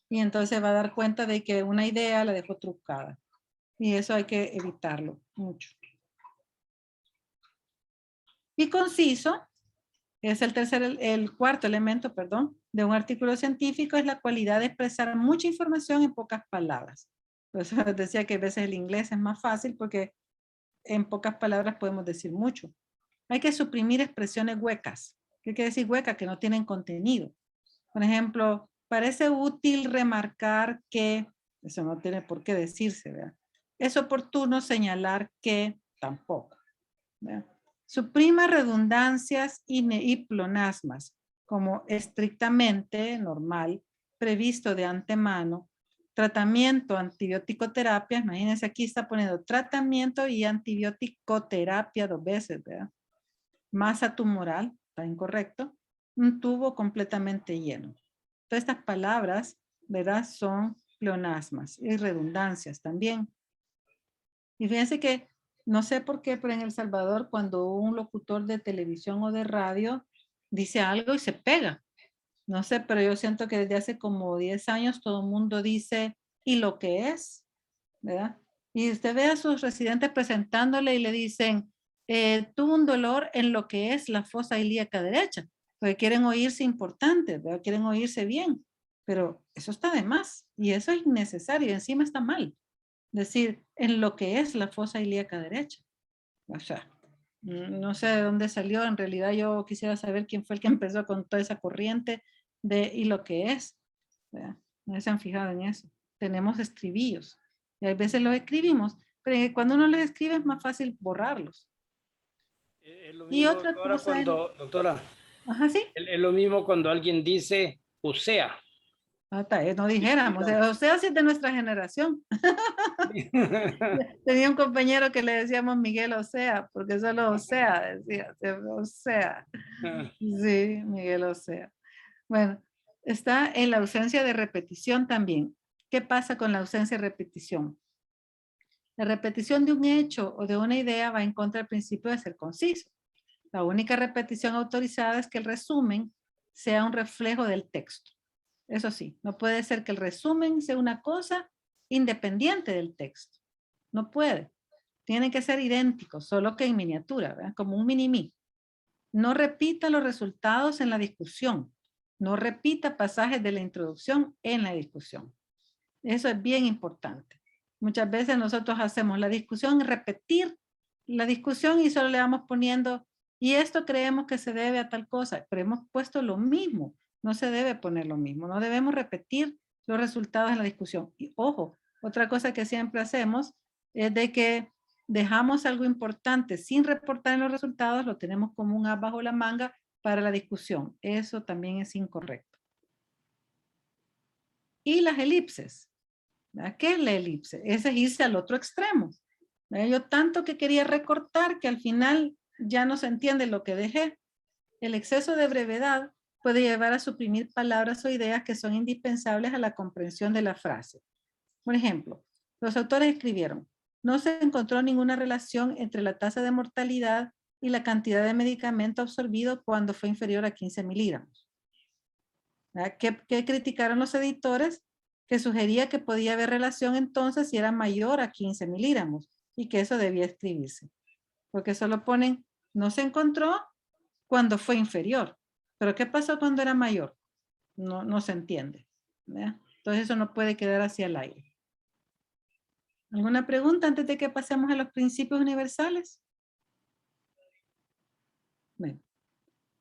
Y entonces va a dar cuenta de que una idea la dejó truncada. Y eso hay que evitarlo mucho. Y conciso es el cuarto elemento, perdón, de un artículo científico, es la cualidad de expresar mucha información en pocas palabras. Por eso les decía que a veces el inglés es más fácil porque en pocas palabras podemos decir mucho. Hay que suprimir expresiones huecas. ¿Qué quiere decir hueca? Que no tienen contenido. Por ejemplo, parece útil remarcar que, eso no tiene por qué decirse, ¿verdad? Es oportuno señalar que tampoco, ¿verdad? Suprima redundancias y pleonasmos, como estrictamente, normal, previsto de antemano, tratamiento, antibiótico terapia, imagínense aquí está poniendo tratamiento y antibiótico terapia 2 veces, ¿verdad? Masa tumoral, está incorrecto, un tubo completamente lleno. Todas estas palabras, ¿verdad? Son pleonasmos y redundancias también. Y fíjense que, no sé por qué, pero en El Salvador, cuando un locutor de televisión o de radio dice algo y se pega. No sé, pero yo siento que desde hace como 10 años todo el mundo dice, ¿y lo que es? ¿Verdad? Y usted ve a sus residentes presentándole y le dicen, tuvo un dolor en lo que es la fosa ilíaca derecha, porque quieren oírse importantes, ¿verdad? Quieren oírse bien, pero eso está de más y eso es innecesario, encima está mal. Decir, en lo que es la fosa ilíaca derecha. O sea, no sé de dónde salió, en realidad yo quisiera saber quién fue el que empezó con toda esa corriente de y lo que es. ¿Verdad? No se han fijado en eso. Tenemos estribillos y a veces los escribimos, pero cuando uno los escribe es más fácil borrarlos. Es lo Y mismo, otra doctora, cosa cuando, doctora, ajá, sí. es lo mismo cuando alguien dice usea. Hasta no dijéramos, o sea, si es de nuestra generación. Tenía un compañero que le decíamos Miguel Osea, porque solo Osea decía, Osea. Sí, Miguel Osea. Bueno, está en la ausencia de repetición también. ¿Qué pasa con la ausencia de repetición? La repetición de un hecho o de una idea va en contra del principio de ser conciso. La única repetición autorizada es que el resumen sea un reflejo del texto. Eso sí, no puede ser que el resumen sea una cosa independiente del texto. No puede. Tienen que ser idénticos, solo que en miniatura, ¿verdad? Como un mini-mí. No repita los resultados en la discusión. No repita pasajes de la introducción en la discusión. Eso es bien importante. Muchas veces nosotros hacemos la discusión repetir la discusión y solo le vamos poniendo, y esto creemos que se debe a tal cosa, pero hemos puesto lo mismo. No se debe poner lo mismo. No debemos repetir los resultados en la discusión. Y ojo, otra cosa que siempre hacemos es de que dejamos algo importante sin reportar en los resultados, lo tenemos como un as bajo la manga para la discusión. Eso también es incorrecto. Y las elipses. ¿Verdad? ¿Qué es la elipse? Ese es irse al otro extremo. ¿Verdad? Yo tanto que quería recortar que al final ya no se entiende lo que dejé. El exceso de brevedad puede llevar a suprimir palabras o ideas que son indispensables a la comprensión de la frase. Por ejemplo, los autores escribieron, no se encontró ninguna relación entre la tasa de mortalidad y la cantidad de medicamento absorbido cuando fue inferior a 15 miligramos. ¿Qué criticaron los editores? Que sugería que podía haber relación entonces si era mayor a 15 miligramos y que eso debía escribirse. Porque solo ponen, no se encontró cuando fue inferior. Pero ¿qué pasó cuando era mayor? No se entiende. ¿Verdad? Entonces eso no puede quedar hacia el aire. ¿Alguna pregunta antes de que pasemos a los principios universales? Bueno,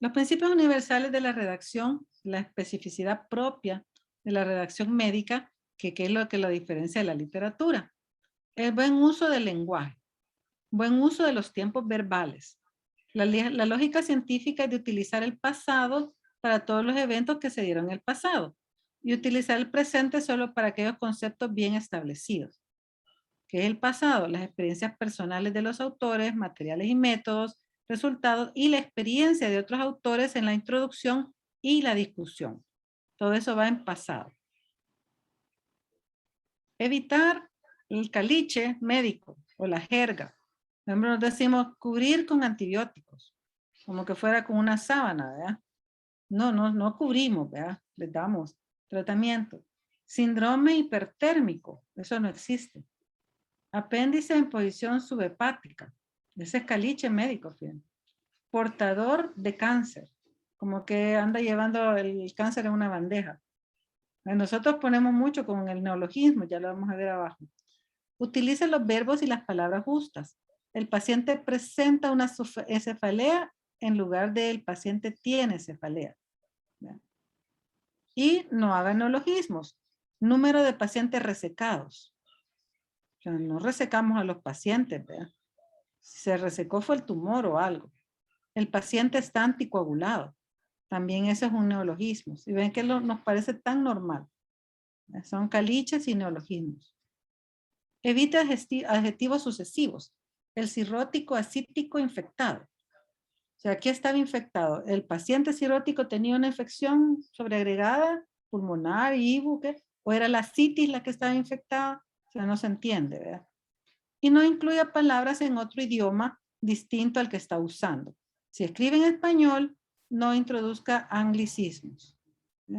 los principios universales de la redacción, la especificidad propia de la redacción médica, que es lo que lo diferencia de la literatura. El buen uso del lenguaje, buen uso de los tiempos verbales. La lógica científica es de utilizar el pasado para todos los eventos que se dieron en el pasado y utilizar el presente solo para aquellos conceptos bien establecidos. ¿Qué es el pasado? Las experiencias personales de los autores, materiales y métodos, resultados y la experiencia de otros autores en la introducción y la discusión. Todo eso va en pasado. Evitar el caliche médico o la jerga. Por ejemplo, nos decimos cubrir con antibióticos, como que fuera con una sábana, ¿verdad? No cubrimos, ¿verdad? Les damos tratamiento. Síndrome hipertérmico, eso no existe. Apéndice en posición subhepática. Ese es caliche médico, fíjense. Portador de cáncer. Como que anda llevando el cáncer en una bandeja. Nosotros ponemos mucho con el neologismo, ya lo vamos a ver abajo. Utilice los verbos y las palabras justas. El paciente presenta una cefalea en lugar de el paciente tiene cefalea. ¿Verdad? Y no haga neologismos. Número de pacientes resecados. O sea, no resecamos a los pacientes, ¿verdad? Si se resecó fue el tumor o algo. El paciente está anticoagulado. También eso es un neologismo. Si ven que nos parece tan normal. Son caliches y neologismos. Evite adjetivos sucesivos. El cirrótico, asíptico, infectado. O sea, aquí estaba infectado. El paciente cirrótico tenía una infección sobreagregada, pulmonar, ibuque, o era la citis la que estaba infectada. O sea, no se entiende, ¿verdad? Y no incluya palabras en otro idioma distinto al que está usando. Si escribe en español, no introduzca anglicismos.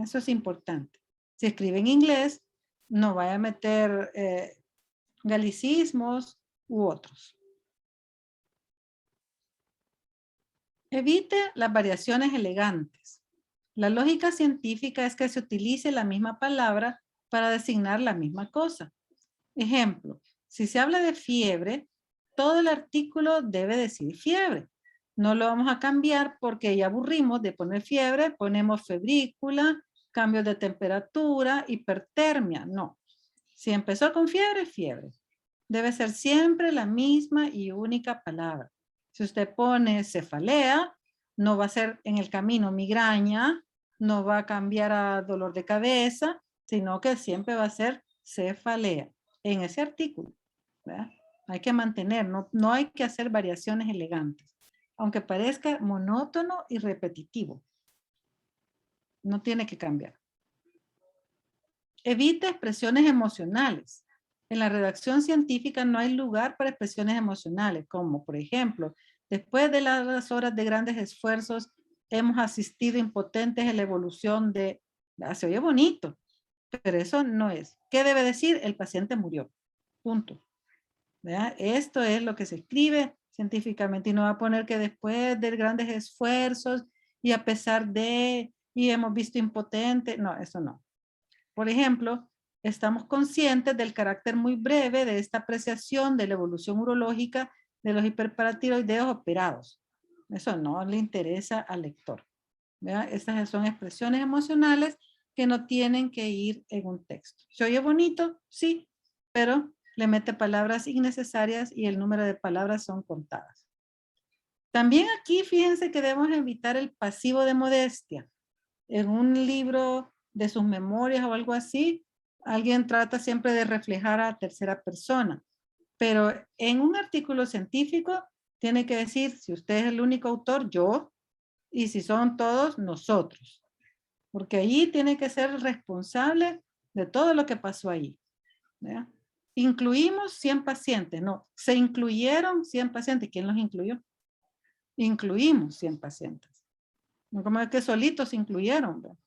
Eso es importante. Si escribe en inglés, no vaya a meter galicismos u otros. Evite las variaciones elegantes. La lógica científica es que se utilice la misma palabra para designar la misma cosa. Ejemplo, si se habla de fiebre, todo el artículo debe decir fiebre. No lo vamos a cambiar porque ya aburrimos de poner fiebre, ponemos febrícula, cambios de temperatura, hipertermia. No. Si empezó con fiebre, fiebre. Debe ser siempre la misma y única palabra. Si usted pone cefalea, no va a ser en el camino migraña, no va a cambiar a dolor de cabeza, sino que siempre va a ser cefalea en ese artículo. ¿Verdad? Hay que mantener, no hay que hacer variaciones elegantes, aunque parezca monótono y repetitivo. No tiene que cambiar. Evite expresiones emocionales. En la redacción científica no hay lugar para expresiones emocionales, como por ejemplo, después de las horas de grandes esfuerzos, hemos asistido impotentes en la evolución de... Se oye bonito, pero eso no es. ¿Qué debe decir? El paciente murió. Punto. ¿Verdad? Esto es lo que se escribe científicamente y no va a poner que después de grandes esfuerzos y a pesar de, y hemos visto impotente. No, eso no. Por ejemplo, estamos conscientes del carácter muy breve de esta apreciación de la evolución urológica de los hiperparatiroideos operados. Eso no le interesa al lector. ¿Verdad? Estas son expresiones emocionales que no tienen que ir en un texto. ¿Se oye bonito? Sí, pero le mete palabras innecesarias y el número de palabras son contadas. También aquí fíjense que debemos evitar el pasivo de modestia. En un libro de sus memorias o algo así, alguien trata siempre de reflejar a tercera persona. Pero en un artículo científico tiene que decir, si usted es el único autor, yo, y si son todos, nosotros. Porque allí tiene que ser responsable de todo lo que pasó allí. ¿Verdad? Incluimos 100 pacientes. No, se incluyeron 100 pacientes. ¿Quién los incluyó? Incluimos 100 pacientes. No como es que solitos se incluyeron. ¿verdad?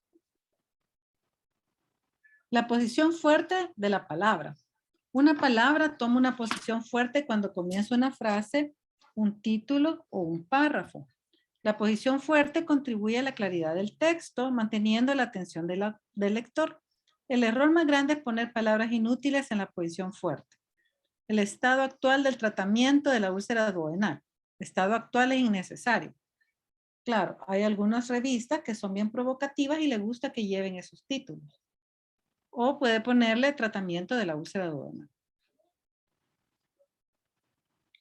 La posición fuerte de la palabra. Una palabra toma una posición fuerte cuando comienza una frase, un título o un párrafo. La posición fuerte contribuye a la claridad del texto, manteniendo la atención del lector. El error más grande es poner palabras inútiles en la posición fuerte. El estado actual del tratamiento de la úlcera duodenal. Estado actual es innecesario. Claro, hay algunas revistas que son bien provocativas y le gusta que lleven esos títulos. O puede ponerle tratamiento de la úlcera duodenal.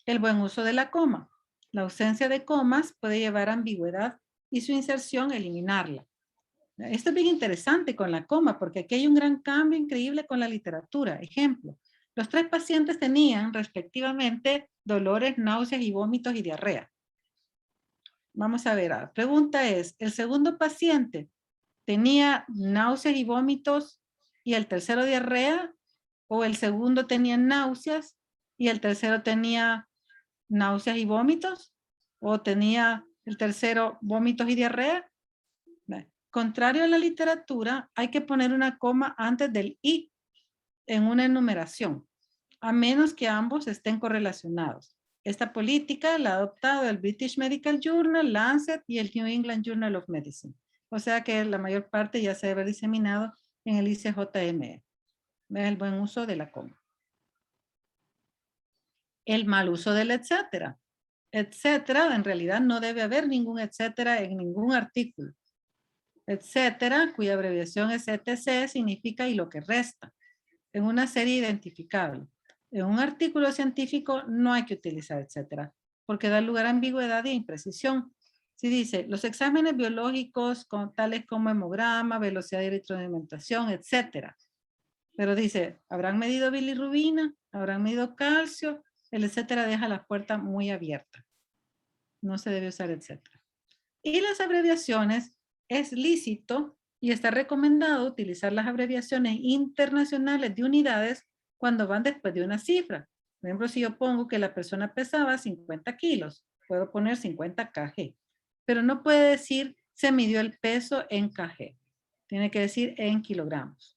El buen uso de la coma. La ausencia de comas puede llevar a ambigüedad y su inserción eliminarla. Esto es bien interesante con la coma porque aquí hay un gran cambio increíble con la literatura. Ejemplo, los 3 pacientes tenían respectivamente dolores, náuseas y vómitos y diarrea. Vamos a ver, la pregunta es, ¿el segundo paciente tenía náuseas y vómitos y el tercero diarrea? ¿O el segundo tenía náuseas y el tercero tenía náuseas y vómitos? ¿O tenía el tercero vómitos y diarrea? Contrario a la literatura, hay que poner una coma antes del y en una enumeración, a menos que ambos estén correlacionados. Esta política la ha adoptado el British Medical Journal, Lancet y el New England Journal of Medicine. O sea que la mayor parte ya se debe haber diseminado en el ICJME. Es el buen uso de la coma. El mal uso del etcétera. Etcétera, en realidad no debe haber ningún etcétera en ningún artículo. Etcétera, cuya abreviación es etc, significa y lo que resta, en una serie identificable. En un artículo científico no hay que utilizar etcétera, porque da lugar a ambigüedad e imprecisión. Si dice, los exámenes biológicos tales como hemograma, velocidad de eritrodimentación, etcétera. Pero dice, ¿habrán medido bilirrubina? ¿Habrán medido calcio? El etcétera deja la puerta muy abierta. No se debe usar etcétera. Y las abreviaciones, es lícito y está recomendado utilizar las abreviaciones internacionales de unidades cuando van después de una cifra. Por ejemplo, si yo pongo que la persona pesaba 50 kilos, puedo poner 50 kg. Pero no puede decir se midió el peso en kg. Tiene que decir en kilogramos.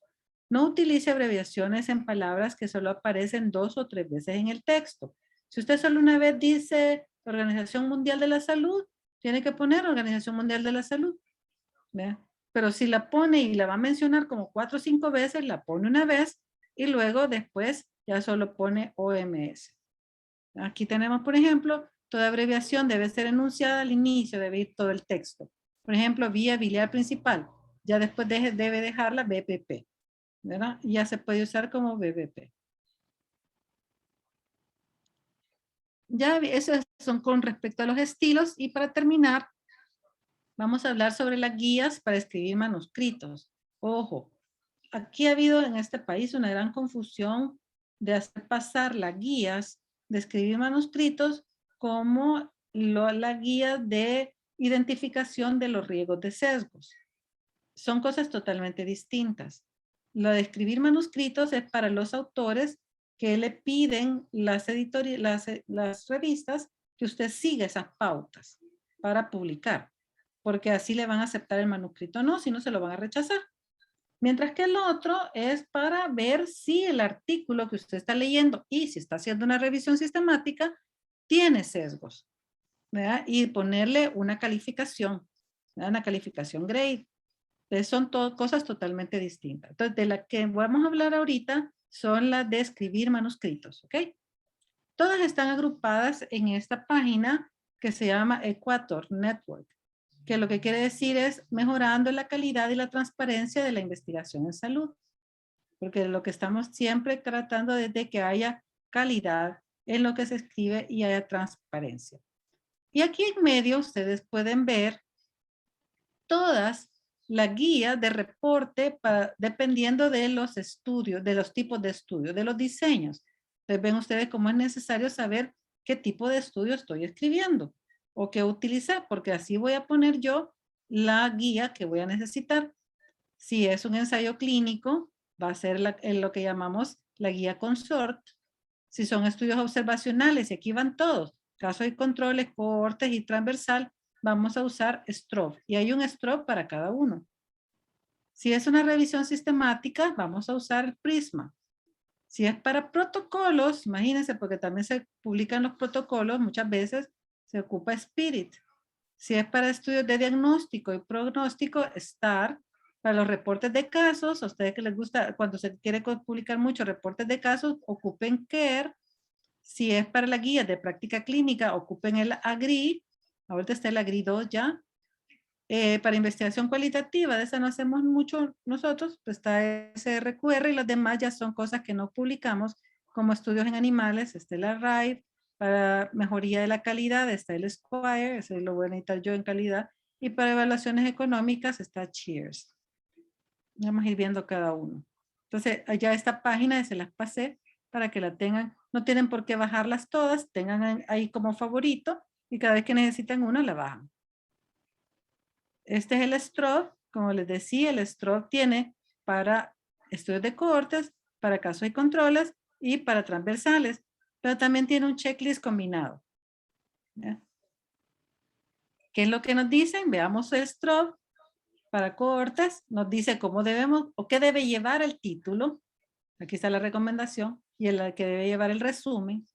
No utilice abreviaciones en palabras que solo aparecen 2 o 3 veces en el texto. Si usted solo una vez dice Organización Mundial de la Salud, tiene que poner Organización Mundial de la Salud. ¿Ve? Pero si la pone y la va a mencionar como 4 o 5 veces, la pone una vez y luego después ya solo pone OMS. Aquí tenemos, por ejemplo, toda abreviación debe ser enunciada al inicio, debe ir todo el texto. Por ejemplo, vía biliar principal. Ya después debe dejarla BPP. ¿Verdad? Ya se puede usar como BBP. Ya eso son con respecto a los estilos y para terminar vamos a hablar sobre las guías para escribir manuscritos. Ojo, aquí ha habido en este país una gran confusión de hacer pasar las guías de escribir manuscritos como la guía de identificación de los riesgos de sesgos. Son cosas totalmente distintas. Lo de escribir manuscritos es para los autores que le piden las revistas que usted siga esas pautas para publicar, porque así le van a aceptar el manuscrito, no, si no se lo van a rechazar. Mientras que el otro es para ver si el artículo que usted está leyendo y si está haciendo una revisión sistemática tiene sesgos, ¿verdad? Y ponerle una calificación, ¿verdad? Una calificación grade. Entonces son cosas totalmente distintas. Entonces, de la que vamos a hablar ahorita son las de escribir manuscritos, ¿ok? Todas están agrupadas en esta página que se llama Equator Network, que lo que quiere decir es mejorando la calidad y la transparencia de la investigación en salud. Porque lo que estamos siempre tratando es de que haya calidad en lo que se escribe y haya transparencia. Y aquí en medio ustedes pueden ver todas las guías de reporte dependiendo de los estudios, de los tipos de estudios, de los diseños. Entonces ven ustedes cómo es necesario saber qué tipo de estudio estoy escribiendo o qué utilizar, porque así voy a poner yo la guía que voy a necesitar. Si es un ensayo clínico, va a ser lo que llamamos la guía consort. Si son estudios observacionales, y aquí van todos, casos y controles, cohortes y transversal, vamos a usar STROB. Y hay un STROB para cada uno. Si es una revisión sistemática, vamos a usar el Prisma. Si es para protocolos, imagínense, porque también se publican los protocolos, muchas veces se ocupa Spirit. Si es para estudios de diagnóstico y pronóstico, STAR. Para los reportes de casos, a ustedes que les gusta, cuando se quiere publicar muchos reportes de casos, ocupen CARE. Si es para la guía de práctica clínica, ocupen el AGRI. Ahorita está el AGRI 2 ya. Para investigación cualitativa, de esa no hacemos mucho nosotros, pues está SRQR y las demás ya son cosas que no publicamos, como estudios en animales, está el ARRIVE. Para mejoría de la calidad está el Squire, ese lo voy a necesitar yo en calidad. Y para evaluaciones económicas está Cheers. Vamos a ir viendo cada uno. Entonces, allá esta página se las pasé para que la tengan. No tienen por qué bajarlas todas, tengan ahí como favorito y cada vez que necesitan una la bajan. Este es el STROB. Como les decía, el STROB tiene para estudios de cohortes, para casos y controles y para transversales, pero también tiene un checklist combinado. ¿Ya? ¿Qué es lo que nos dicen? Veamos el STROB. Para cohortes nos dice cómo debemos o qué debe llevar el título. Aquí está la recomendación y el que debe llevar el resumen.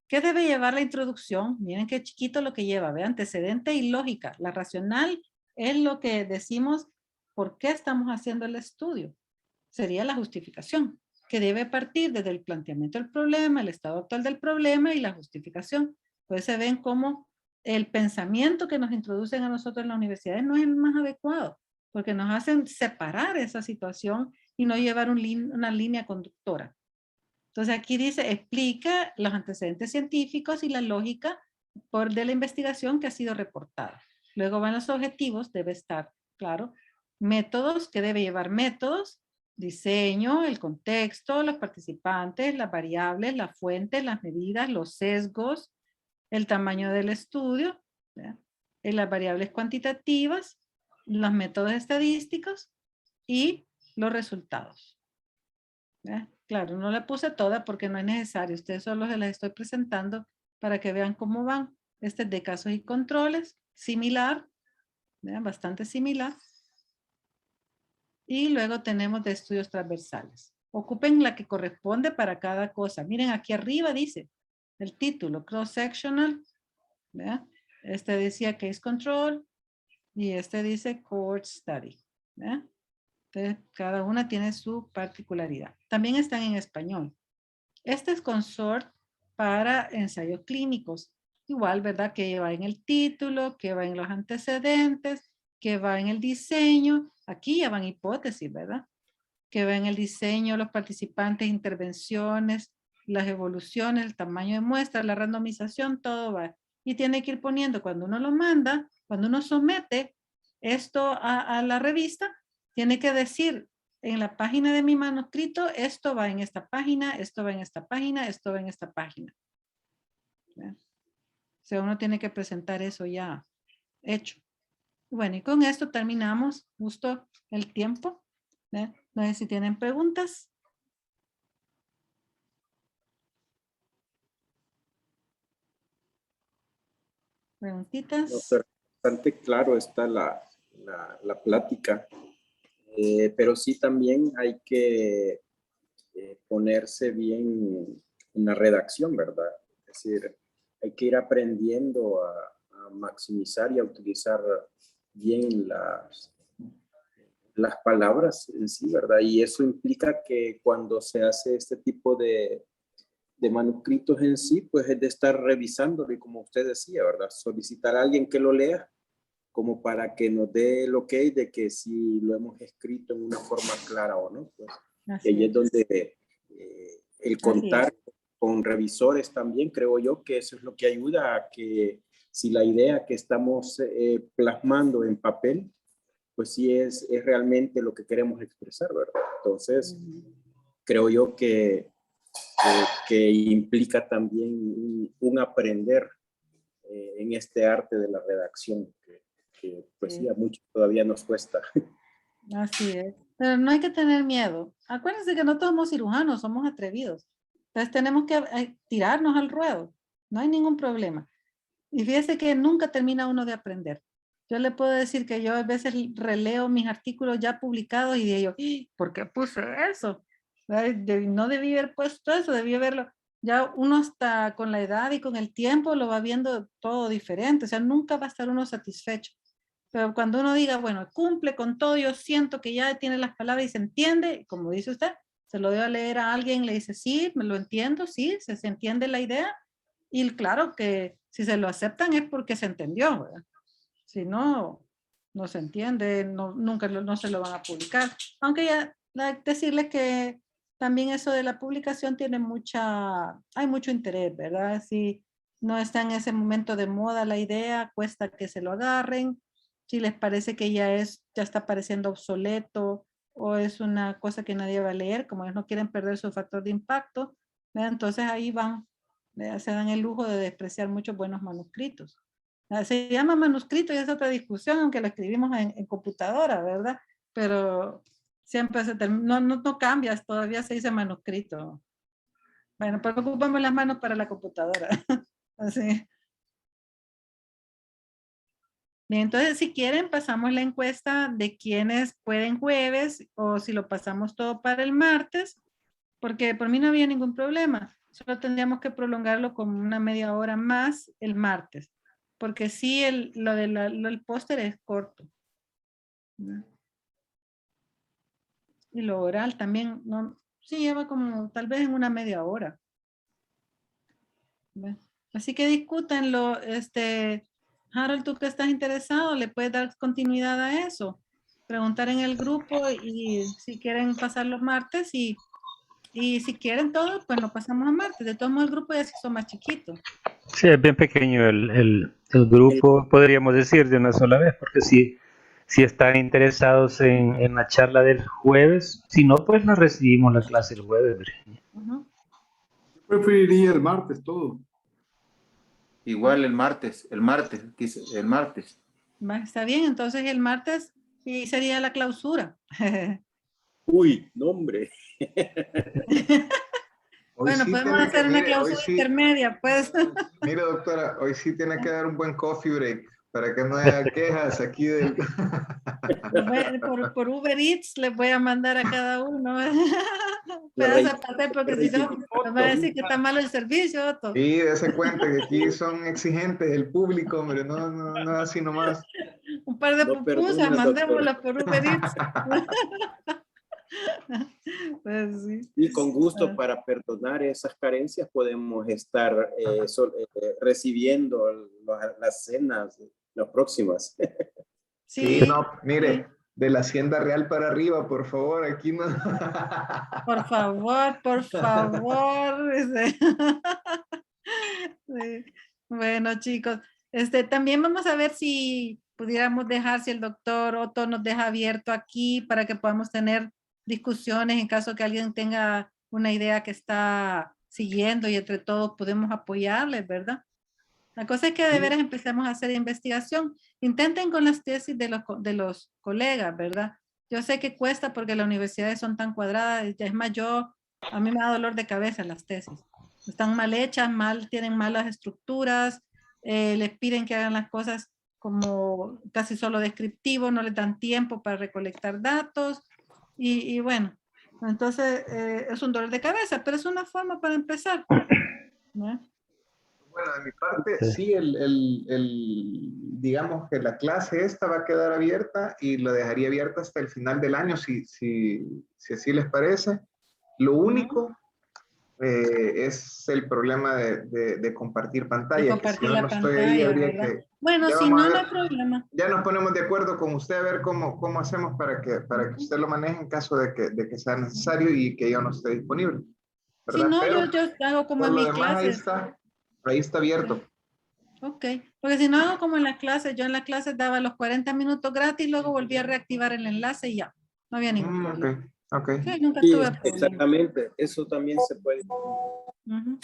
¿Qué debe llevar la introducción? Miren qué chiquito lo que lleva, ve, antecedente y lógica. La racional es lo que decimos por qué estamos haciendo el estudio. Sería la justificación, que debe partir desde el planteamiento del problema, el estado actual del problema y la justificación. Pues se ven cómo el pensamiento que nos introducen a nosotros en las universidades no es el más adecuado, porque nos hacen separar esa situación y no llevar una línea conductora. Entonces aquí dice, explica los antecedentes científicos y la lógica de la investigación que ha sido reportada. Luego van los objetivos, debe estar, claro, métodos, que debe llevar métodos, diseño, el contexto, los participantes, las variables, las fuentes, las medidas, los sesgos, el tamaño del estudio, las variables cuantitativas, los métodos estadísticos y los resultados. Claro, no le puse toda porque no es necesario. Ustedes solo se las estoy presentando para que vean cómo van. Este es de casos y controles, similar, bastante similar. Y luego tenemos de estudios transversales. Ocupen la que corresponde para cada cosa. Miren, aquí arriba dice el título, cross-sectional. Este decía case control y este dice cohort study. Entonces, cada una tiene su particularidad. También están en español. Este es consort para ensayos clínicos. Igual, ¿verdad? Que va en el título, que va en los antecedentes, que va en el diseño. Aquí ya van hipótesis, ¿verdad? Que va en el diseño, los participantes, intervenciones, las evoluciones, el tamaño de muestra, la randomización, todo va. Y tiene que ir poniendo, cuando uno lo manda, cuando uno somete esto a la revista, tiene que decir en la página de mi manuscrito, esto va en esta página, esto va en esta página, esto va en esta página. O sea, uno tiene que presentar eso ya hecho. Bueno, y con esto terminamos justo el tiempo. No sé si tienen preguntas. Preguntitas. No, bastante claro está la plática, pero sí también hay que ponerse bien en la redacción, ¿verdad? Es decir, hay que ir aprendiendo a maximizar y a utilizar bien las palabras en sí, ¿verdad? Y eso implica que cuando se hace este tipo de de manuscritos en sí, pues es de estar revisándolo y como usted decía, ¿verdad? Solicitar a alguien que lo lea como para que nos dé el ok de que si lo hemos escrito en una forma clara o no. Pues. Y ahí es donde el contar con revisores también, creo yo que eso es lo que ayuda a que si la idea que estamos plasmando en papel, pues sí es realmente lo que queremos expresar, ¿verdad? Entonces, creo yo que implica también un aprender en este arte de la redacción, que pues sí, a muchos todavía nos cuesta. Así es. Pero no hay que tener miedo. Acuérdense que no todos somos cirujanos, somos atrevidos. Entonces tenemos que tirarnos al ruedo. No hay ningún problema. Y fíjese que nunca termina uno de aprender. Yo le puedo decir que yo a veces releo mis artículos ya publicados y digo, ¿por qué puse eso? No debí haber puesto eso, debí haberlo. Ya uno hasta con la edad y con el tiempo lo va viendo todo diferente. O sea, nunca va a estar uno satisfecho. Pero cuando uno diga, bueno, cumple con todo, yo siento que ya tiene las palabras y se entiende, como dice usted, se lo dio a leer a alguien, le dice, sí, me lo entiendo, sí, se entiende la idea. Y claro que si se lo aceptan es porque se entendió, ¿verdad? Si no, no se entiende, nunca no se lo van a publicar. Aunque ya decirles que también eso de la publicación tiene hay mucho interés, ¿verdad? Si no está en ese momento de moda la idea, cuesta que se lo agarren. Si les parece que ya está pareciendo obsoleto o es una cosa que nadie va a leer, como ellos no quieren perder su factor de impacto, ¿verdad? Entonces ahí van, ¿verdad? Se dan el lujo de despreciar muchos buenos manuscritos. Se llama manuscrito y es otra discusión, aunque lo escribimos en computadora, ¿verdad? Pero siempre no cambias, todavía se dice manuscrito. Bueno, pero ocupamos las manos para la computadora. Así. Bien, entonces si quieren pasamos la encuesta de quienes pueden jueves o si lo pasamos todo para el martes, porque por mí no había ningún problema. Solo tendríamos que prolongarlo con una media hora más el martes, porque sí lo del póster es corto. Y lo oral también, no, sí lleva como tal vez en una media hora. Así que discútenlo, Harold, tú que estás interesado, le puedes dar continuidad a eso. Preguntar en el grupo y si quieren pasar los martes y si quieren todo, pues lo pasamos a martes. De todos modos el grupo ya se hizo más chiquito. Sí, es bien pequeño el grupo, podríamos decir, de una sola vez, porque si están interesados en la charla del jueves, si no, pues la recibimos la clase el jueves, Virginia. Yo preferiría el martes todo. Igual el martes. Está bien, entonces el martes sí sería la clausura. Uy, no hombre. Bueno, sí podemos hacer una clausura intermedia, pues. Mire, doctora, hoy sí tiene que dar un buen coffee break para que no haya quejas aquí del... Por Uber Eats les voy a mandar a cada uno. Porque si no, me va a decir que está malo el servicio, Otto. Sí, dése cuenta que aquí son exigentes el público, hombre, no así nomás. Un par de pupusas, mandémoslas por Uber Eats. Pues sí. Y con gusto para perdonar esas carencias podemos estar recibiendo las cenas, las próximas. Sí, no, mire, sí. De la Hacienda Real para arriba, por favor, aquí no. Por favor, por favor. Sí. Bueno, chicos, también vamos a ver si pudiéramos dejar, si el doctor Otto nos deja abierto aquí para que podamos tener discusiones en caso que alguien tenga una idea que está siguiendo y entre todos podemos apoyarles, ¿verdad? La cosa es que de veras empecemos a hacer investigación. Intenten con las tesis de los colegas, ¿verdad? Yo sé que cuesta porque las universidades son tan cuadradas. Es más, a mí me da dolor de cabeza las tesis. Están mal hechas, tienen malas estructuras, les piden que hagan las cosas como casi solo descriptivo, no les dan tiempo para recolectar datos y bueno, entonces es un dolor de cabeza, pero es una forma para empezar, ¿no? Bueno, de mi parte, sí, digamos que la clase esta va a quedar abierta y lo dejaría abierta hasta el final del año, si así les parece. Lo único es el problema de compartir pantalla. De que compartir si yo la no estoy ahí, pantalla, habría ¿verdad? que... Bueno, Ya si vamos a no, no ver. hay problema. Ya nos ponemos de acuerdo con usted a ver cómo hacemos para que usted lo maneje en caso de que sea necesario y que yo no esté disponible. Si ¿Verdad? no, Pero yo hago como por en lo mis demás clases. ahí está abierto. Ok, porque si no hago como en las clases, yo en las clases daba los 40 minutos gratis, luego volví a reactivar el enlace y ya. No había ningún problema. Ok. Sí, nunca Sí, tuve problema. exactamente. Eso también se puede. Ujú.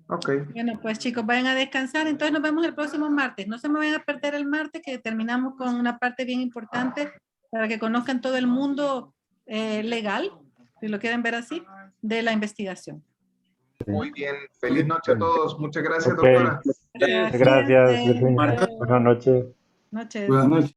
Ok. Bueno, pues chicos, vayan a descansar. Entonces nos vemos el próximo martes. No se me vayan a perder el martes, que terminamos con una parte bien importante para que conozcan todo el mundo legal, si lo quieren ver así, de la investigación. Muy bien. Feliz noche a todos. Muchas gracias, Ok. doctora. Gracias. Gracias, Cuídense. Virginia. Buenas noches. Noches. Buenas noches.